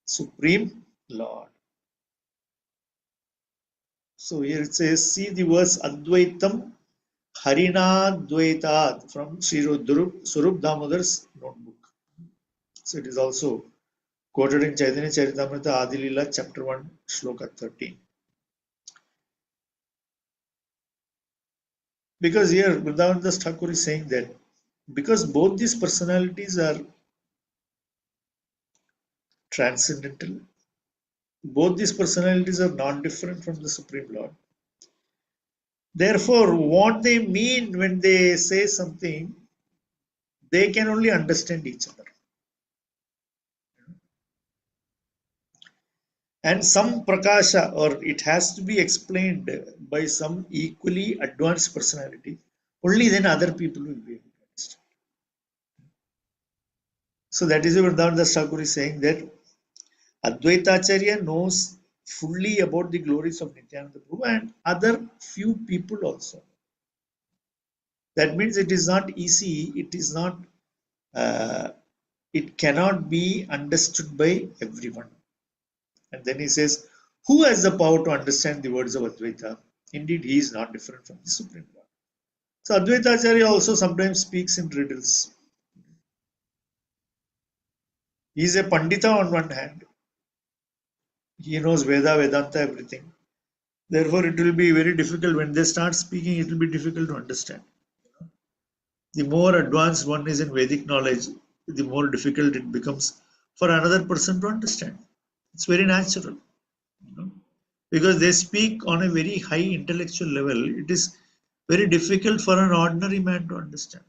Supreme Lord. So here it says, see the verse Advaitam Harina Dvaitat from Sri Surup Damodar's notebook. So it is also quoted in Chaitanya Charitamrita Adilila chapter 1 shloka 13. Because here Vrindavan Das Thakur is saying that because both these personalities are transcendental, both these personalities are not different from the Supreme Lord. Therefore, what they mean when they say something, they can only understand each other. And some prakasha, or it has to be explained by some equally advanced personality, only then other people will be able to understand. So that is what Vrindavan Das Thakur is saying, that Advaita Acharya knows fully about the glories of Nityananda Prabhu and other few people also. That means it is not easy, it cannot be understood by everyone. And then he says, who has the power to understand the words of Advaita? Indeed, he is not different from the Supreme Lord. So Advaita Acharya also sometimes speaks in riddles. He is a Pandita on one hand. He knows Veda, Vedanta, everything. Therefore, it will be very difficult when they start speaking, it will be difficult to understand. The more advanced one is in Vedic knowledge, the more difficult it becomes for another person to understand. It's very natural, because they speak on a very high intellectual level. It is very difficult for an ordinary man to understand.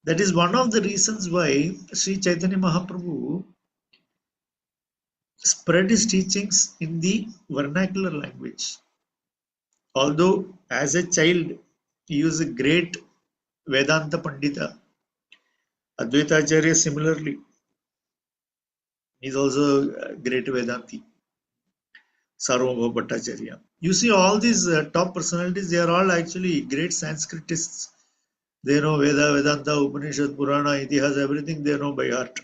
That is one of the reasons why Sri Chaitanya Mahaprabhu spread his teachings in the vernacular language. Although as a child he was a great Vedanta Pandita, Advaita Acharya similarly is also a great Vedanti, Sarvabhauma Bhattacharya. You see all these top personalities, they are all actually great Sanskritists. They know Veda, Vedanta, Upanishad, Purana, Itihas, everything they know by heart.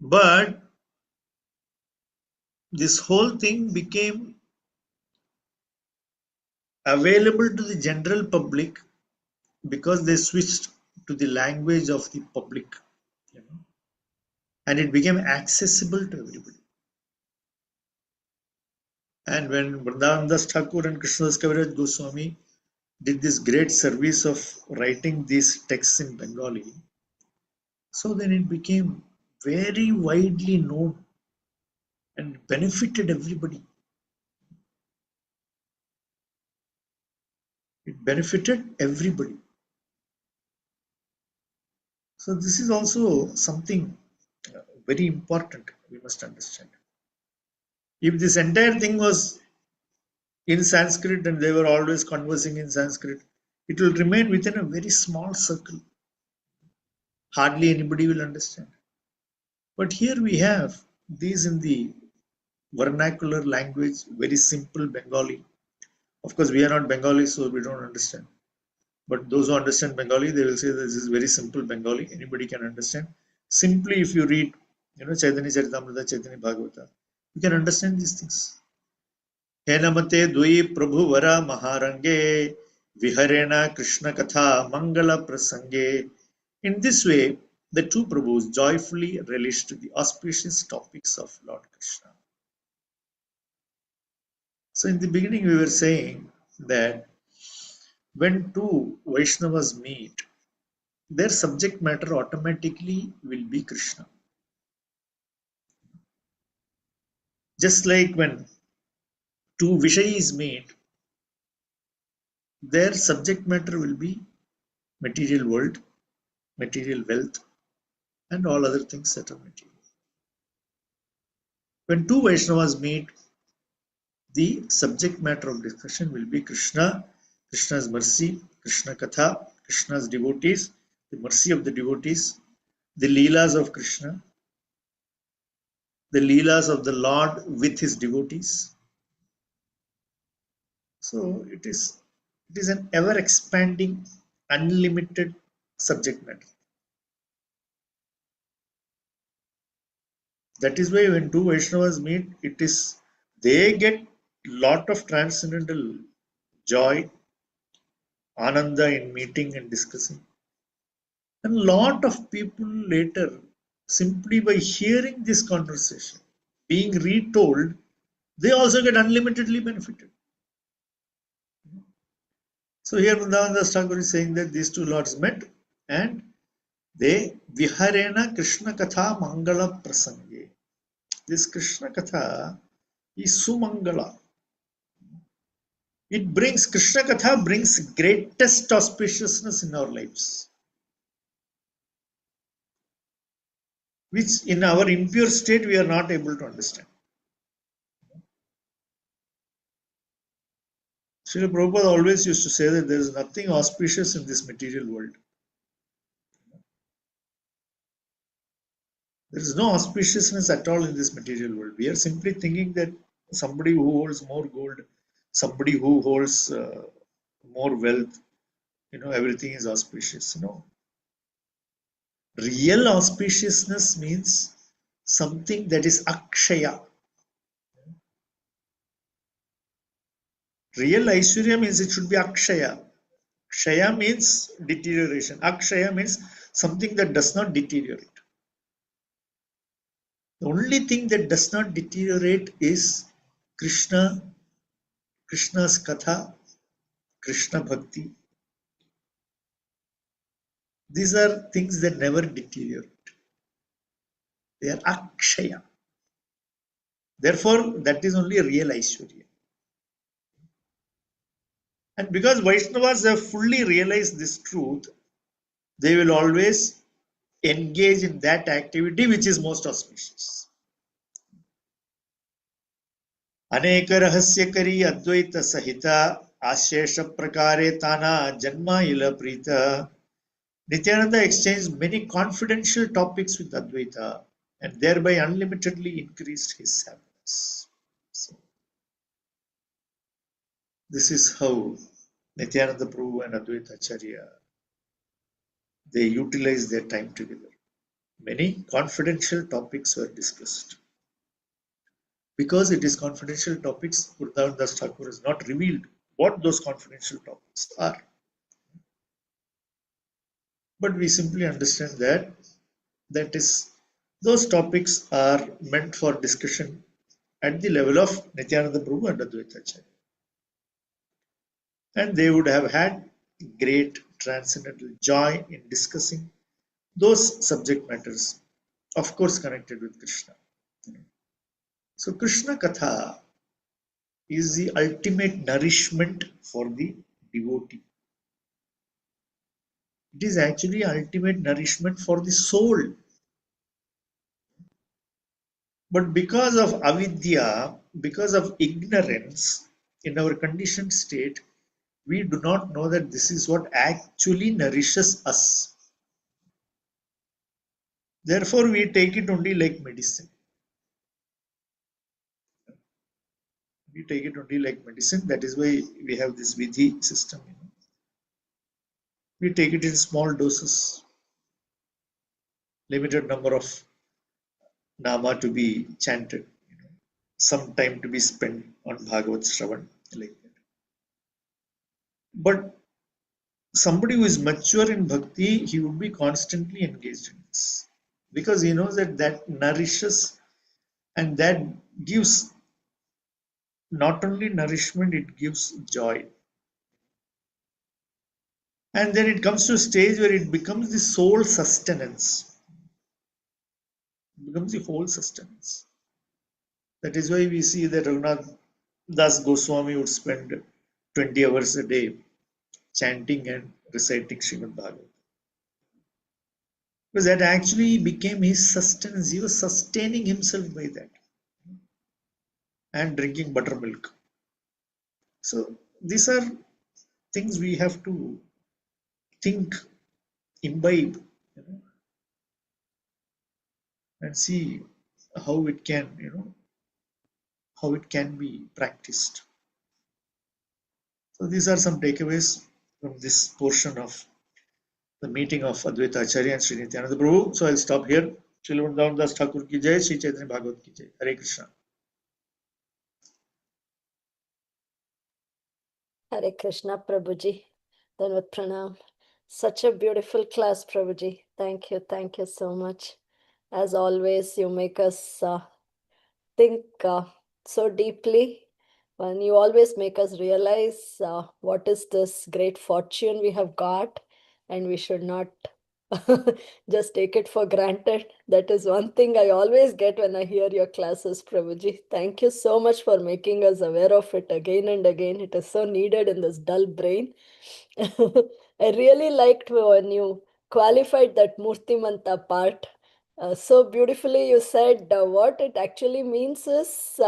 But this whole thing became available to the general public because they switched to the language of the public, and it became accessible to everybody. And when Vrindavan Das Thakur and Krishnadas Kaviraj Goswami did this great service of writing these texts in Bengali, so then it became very widely known and benefited everybody. It benefited everybody. So this is also something very important we must understand. If this entire thing was in Sanskrit and they were always conversing in Sanskrit, it will remain within a very small circle. Hardly anybody will understand. But here we have these in the vernacular language, very simple Bengali. Of course, we are not Bengali, so we don't understand. But those who understand Bengali, they will say this is very simple Bengali. Anybody can understand. Simply, if you read, Chaitanya Charitamrita, Chaitanya Bhagavata, you can understand these things. Henamate Dui Prabhu Vara Maharange Viharena Krishna Katha Mangala Prasange. In this way, the two Prabhus joyfully relished the auspicious topics of Lord Krishna. So, in the beginning, we were saying that when two Vaishnavas meet, their subject matter automatically will be Krishna. Just like when two Vishayis meet, their subject matter will be material world, material wealth, and all other things that are material. When two Vaishnavas meet, the subject matter of discussion will be Krishna, Krishna's mercy, Krishna Katha, Krishna's devotees, the mercy of the devotees, the Leelas of Krishna, the Leelas of the Lord with his devotees. So it is an ever expanding, unlimited subject matter. That is why when two Vaishnavas meet, they get lot of transcendental joy, ananda in meeting and discussing. And lot of people later, simply by hearing this conversation, being retold, they also get unlimitedly benefited. So here Vrindavan Das Thakur is saying that these two lords met and they Viharena Krishna Katha Mangala Prasange. This Krishna Katha is Sumangala. It brings Krishna Katha brings greatest auspiciousness in our lives, which in our impure state we are not able to understand. Srila Prabhupada always used to say that there is nothing auspicious in this material world. There is no auspiciousness at all in this material world. We are simply thinking that somebody who holds more gold, somebody who holds more wealth, everything is auspicious. No. Real auspiciousness means something that is akshaya. Real Aishwarya means it should be akshaya. Kshaya means deterioration. Akshaya means something that does not deteriorate. The only thing that does not deteriorate is Krishna, Krishna's Katha, Krishna Bhakti. These are things that never deteriorate. They are akshaya. Therefore, that is only real Aishwarya. And because Vaishnavas have fully realized this truth, they will always engage in that activity which is most auspicious. Aneka rahasyakari advaita sahita ashesha prakare tana janma ila prita. Nityananda exchanged many confidential topics with Advaita and thereby unlimitedly increased his happiness. So, this is how Nityananda Prabhu and Advaita Acharya they utilized their time together. Many confidential topics were discussed. Because it is confidential topics, Vrindavan Das Thakur has not revealed what those confidential topics are. But we simply understand that is those topics are meant for discussion at the level of Nityananda Prabhu and Advaita Acharya. And they would have had great transcendental joy in discussing those subject matters, of course connected with Krishna. So Krishna Katha is the ultimate nourishment for the devotee. It is actually ultimate nourishment for the soul. But because of avidya, because of ignorance, in our conditioned state, we do not know that this is what actually nourishes us. Therefore, we take it only like medicine. We take it only like medicine. That is why we have this Vidhi system. We take it in small doses, limited number of nama to be chanted, some time to be spent on Bhagavat Shravan, like that. But somebody who is mature in bhakti, he would be constantly engaged in this because he knows that that nourishes and that gives not only nourishment, it gives joy. And then it comes to a stage where it becomes the sole sustenance, it becomes the whole sustenance. That is why we see that Raghunath Das Goswami would spend 20 hours a day chanting and reciting Srimad Bhagavatam. Because that actually became his sustenance. He was sustaining himself by that and drinking buttermilk. So these are things we have to think, imbibe, and see how it can, how it can be practiced. So these are some takeaways from this portion of the meeting of Advaita Acharya and Sri Nityananda Prabhu. So I'll stop here. Sri Vrindavan Das Thakur ki jai, Sri Chaitanya Bhagavat ki jai. Hare Krishna. Hare Krishna, Prabhuji. Danvat Pranam. Such a beautiful class, Prabhuji. Thank you so much. As always, you make us think so deeply, and you always make us realize what is this great fortune we have got, and we should not just take it for granted. That is one thing I always get when I hear your classes, Prabhuji. Thank you so much for making us aware of it again and again. It is so needed in this dull brain. I really liked when you qualified that Murtimanta part. So beautifully you said what it actually means is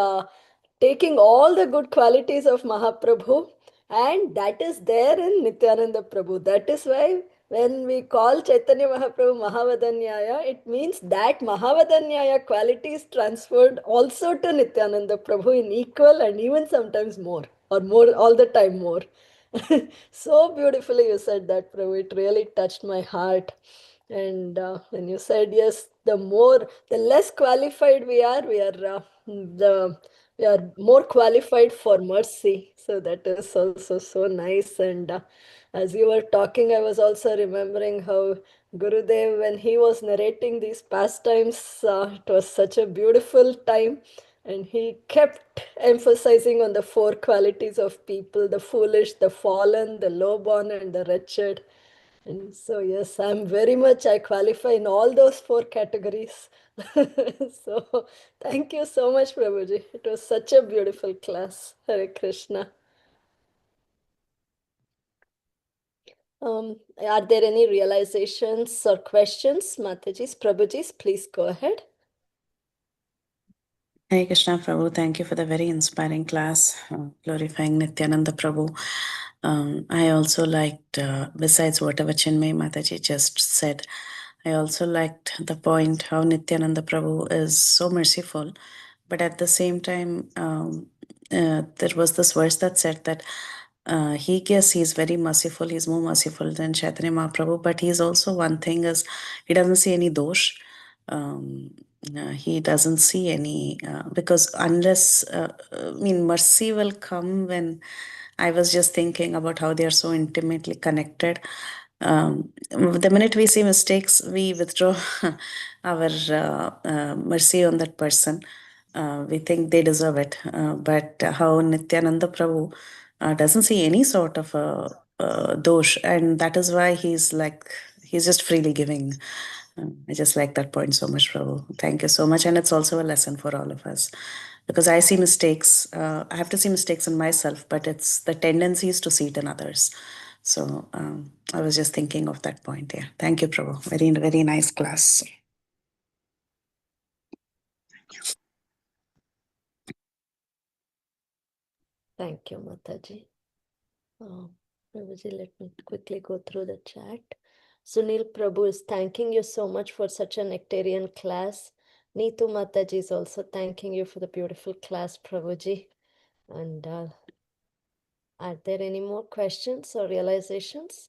taking all the good qualities of Mahaprabhu, and that is there in Nityananda Prabhu. That is why when we call Chaitanya Mahaprabhu Mahavadanyaya, it means that Mahavadanyaya quality is transferred also to Nityananda Prabhu in equal and even sometimes more, or more, all the time more. So beautifully you said that, Prabhu. It really touched my heart. And when you said yes, the less qualified we are more qualified for mercy. So that is also so nice. And as you were talking, I was also remembering how Gurudev, when he was narrating these pastimes, it was such a beautiful time. And he kept emphasizing on the four qualities of people: the foolish, the fallen, the lowborn, and the wretched. And so, yes, I qualify in all those four categories. So, thank you so much, Prabhuji. It was such a beautiful class. Hare Krishna. Are there any realizations or questions, Matajis, Prabhujis? Please go ahead. Hare Krishna Prabhu, thank you for the very inspiring class, glorifying Nityananda Prabhu. I also liked, besides whatever Chinmay Mataji just said, I also liked the point how Nityananda Prabhu is so merciful, but at the same time, there was this verse that said that he's very merciful, he's more merciful than Chaitanya Mahaprabhu, but he's also one thing is he doesn't see any dosh. He doesn't see any because unless mercy will come when I was just thinking about how they are so intimately connected. The minute we see mistakes, we withdraw our mercy on that person. We think they deserve it, but how Nityananda Prabhu doesn't see any sort of dosh, and that is why he's just freely giving. I just like that point so much, Prabhu. Thank you so much. And it's also a lesson for all of us because I see mistakes. I have to see mistakes in myself, but it's the tendencies to see it in others. So I was just thinking of that point. Yeah. Thank you, Prabhu. Very, very nice class. Thank you, Mataji. Prabhuji, let me quickly go through the chat. Sunil Prabhu is thanking you so much for such a nectarian class. Neetu Mataji is also thanking you for the beautiful class, Prabhuji. And are there any more questions or realizations?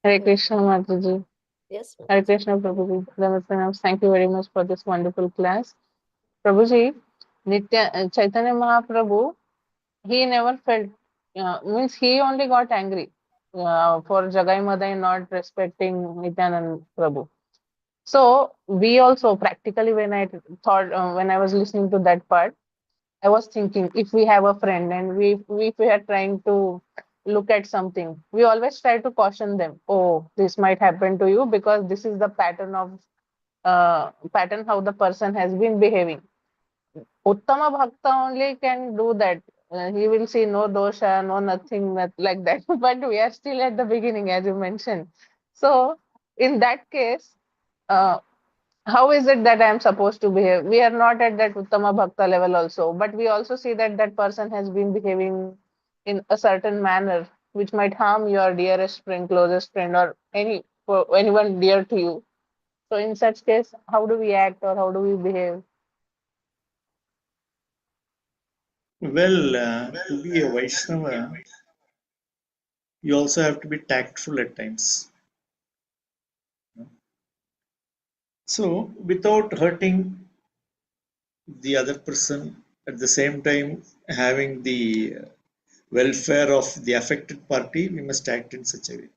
Hare Krishna, Mataji. Yes, Hare Mataji. Krishna, Prabhuji. Namaste. Thank you very much for this wonderful class. Prabhuji, Chaitanya Mahaprabhu, he never felt, means he only got angry for Jagai Madai not respecting Nityanand Prabhu. So we also practically, when I thought, when I was listening to that part, I was thinking, if we have a friend and if we are trying to look at something, we always try to caution them. Oh, this might happen to you because this is the pattern of pattern how the person has been behaving. Uttama Bhakta only can do that. He will see no dosha, no nothing like that. But we are still at the beginning, as you mentioned. So in that case, uh, how is it that I am supposed to behave? We are not at that Uttama Bhakta level also, but we also see that that person has been behaving in a certain manner which might harm your dearest friend, closest friend, or anyone dear to you. So in such case, how do we act or how do we behave? Well, to be a Vaishnava, you also have to be tactful at times. So, without hurting the other person, at the same time having the welfare of the affected party, we must act in such a way.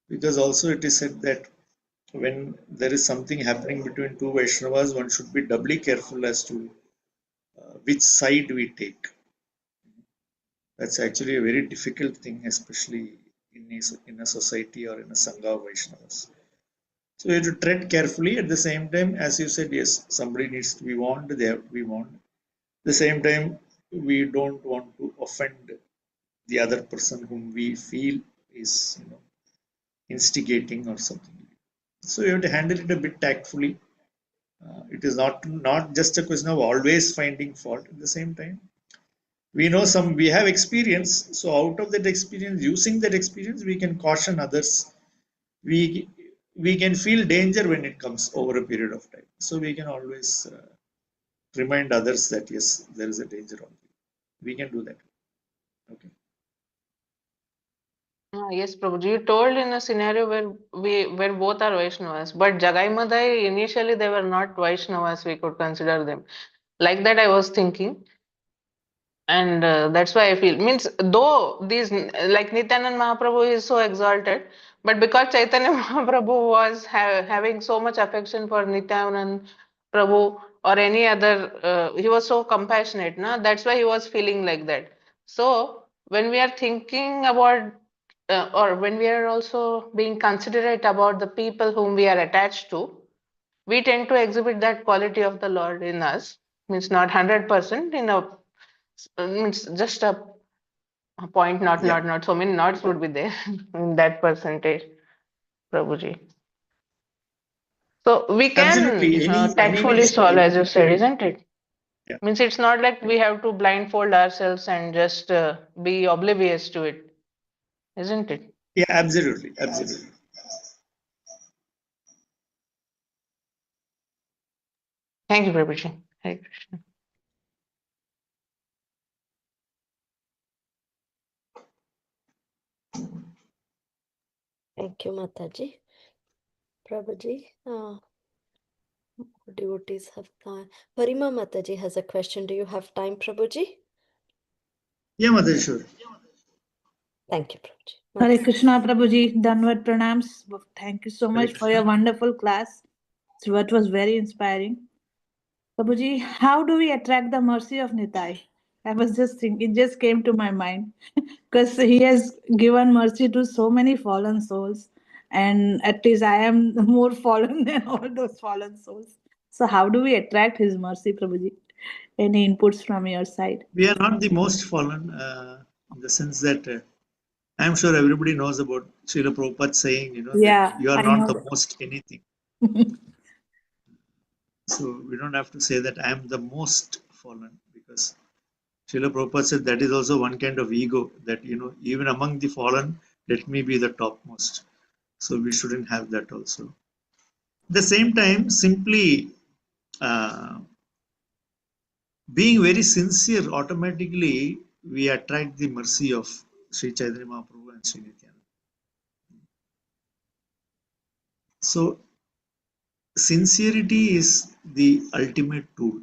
Because also it is said that when there is something happening between two Vaishnavas, one should be doubly careful as to which side we take. That's actually a very difficult thing, especially in a society or in a Sangha of Vaishnavas. So you have to tread carefully. At the same time, as you said, yes, somebody needs to be warned, they have to be warned. At the same time, we don't want to offend the other person whom we feel is instigating or something. So you have to handle it a bit tactfully. It is not just a question of always finding fault. At the same time, we have experience. So out of that experience, using that experience, we can caution others. We can feel danger when it comes over a period of time. So we can always remind others that yes, there is a danger on you. We can do that. Okay. Yes, Prabhuji, you told in a scenario where both are Vaishnavas, but Jagai Madai initially they were not Vaishnavas, we could consider them. Like that I was thinking. And that's why I feel means though these like Nityanand Mahaprabhu is so exalted, but because Chaitanya Mahaprabhu was having so much affection for Nityanand Prabhu or any other, he was so compassionate, na? That's why he was feeling like that. So when we are thinking about or when we are also being considerate about the people whom we are attached to, we tend to exhibit that quality of the Lord in us. Means not 100% in a it's just a point, Yeah, not so many knots would be there in that percentage, Prabhuji. So we can absolutely. Any tactfully solve, mistake. as you said, isn't it? Yeah, Means it's not like we have to blindfold ourselves and just be oblivious to it, isn't it? yeah, absolutely. Thank you, Prabhuji. Hare Krishna. Thank you, Mataji. Prabhuji, devotees have time. Parima Mataji has a question. Do you have time, Prabhuji? Yeah, Mother, sure. Thank you, Prabhuji. Hare Mataji. Krishna Prabhuji, Danvat Pranams. Thank you so Hare much for your Krishna. wonderful class. It was very inspiring. Prabhuji, how do we attract the mercy of Nitai? I was just thinking, it just came to my mind because he has given mercy to so many fallen souls, and at least I am more fallen than all those fallen souls. So, how do we attract his mercy, Prabhuji? Any inputs from your side? We are not the most fallen in the sense that I'm sure everybody knows about Srila Prabhupada saying, that Yeah, you are I not know the that. most anything. So we don't have to say that I am the most fallen because Srila Prabhupada said that is also one kind of ego that, even among the fallen, let me be the topmost. So we shouldn't have that also. At the same time, simply uh, being very sincere, automatically we attract the mercy of Sri Chaitanya Mahaprabhu and Sri Nityananda. So sincerity is the ultimate tool,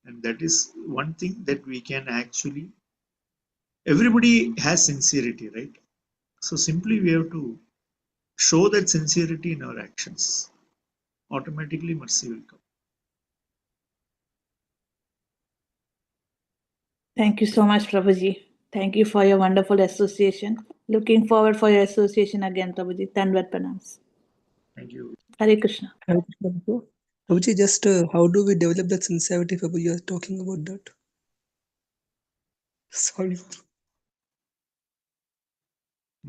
and that is one thing that we can actually, everybody has sincerity, right? So simply we have to show that sincerity in our actions. Automatically mercy will come. Thank you so much, Prabhuji. Thank you for your wonderful association. Looking forward for your association again, Prabhuji. Tanvat pranams. Thank you. Hare Krishna. Hare Krishna, Prabhu. Prabhuji, just how do we develop that sincerity, Prabhu? You are talking about that. Sorry.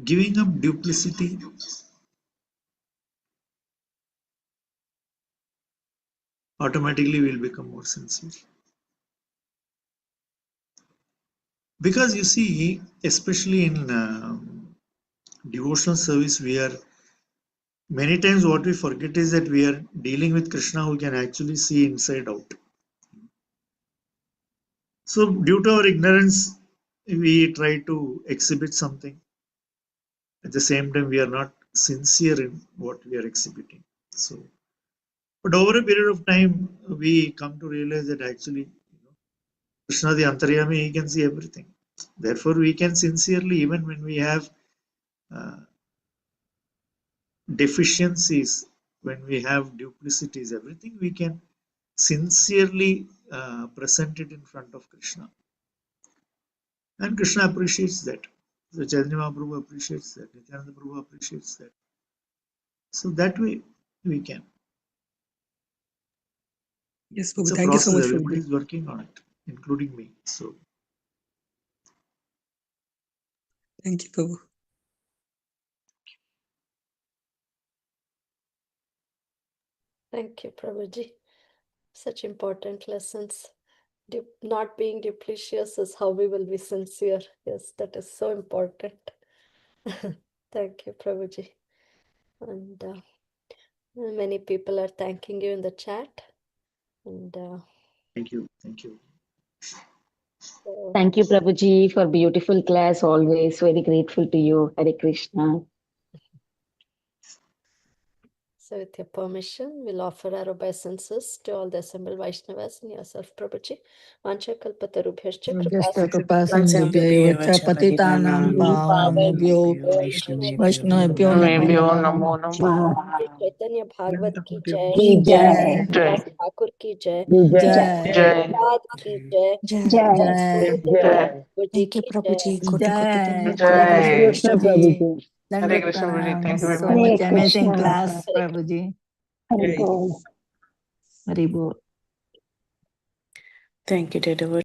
Giving up duplicity, automatically we'll become more sincere. Because you see, especially in devotional service, we are many times what we forget is that we are dealing with Krishna who can actually see inside out. So, due to our ignorance, we try to exhibit something. At the same time, we are not sincere in what we are exhibiting. So, but over a period of time, we come to realize that actually, Krishna, the Antaryami, he can see everything. Therefore, we can sincerely, even when we have uh, deficiencies, when we have duplicities, everything, we can sincerely present it in front of Krishna. And Krishna appreciates that. So Chaitanya Mahaprabhu appreciates that. Nityananda Prabhu appreciates that. So that way we can. Yes, It's Prabhu. a Thank you so process. much, Everybody Prabhuji. is working on it, including me. So Thank you, Prabhu. Thank you, Prabhuji. Such important lessons. Not being duplicitous is how we will be sincere. Yes, that is so important. Thank you, Prabhuji. And many people are thanking you in the chat. And thank you. Thank you. so, Thank you, Prabhuji, for beautiful class. Always very grateful to you. Hare Krishna. so with your permission, we'll offer our obeisances to all the assembled Vaishnavas and yourself, Prabhuji. Vancha kalpatarubhyascha Jasta kripasindhubhyo kripa sindhubhyo cha patitanam pavanebhyo Vaishnavabhyo namo Vaishnavebhyo namaha. namo namaha. Shri Chaitanya Bhagavat ki jai, Ki jai. Jai. Das Thakur ki jai, Jai. Jai. Prabhupada ki jai, Jai. Jai. Gurudev Jai. Prabhuji Thank you, ki jai. Prabhuji. Koti koti Jai. dandavat Hare pranam, Jai. Krishna, Prabhuji. Prabhuji. Hare Dandavat Krishna, Prabhuji. pranam. Thank you very So much. Hare much amazing Krishna. class, Hare Prabhuji. Hare Krishna. Haribol. Thank you, dear devotee.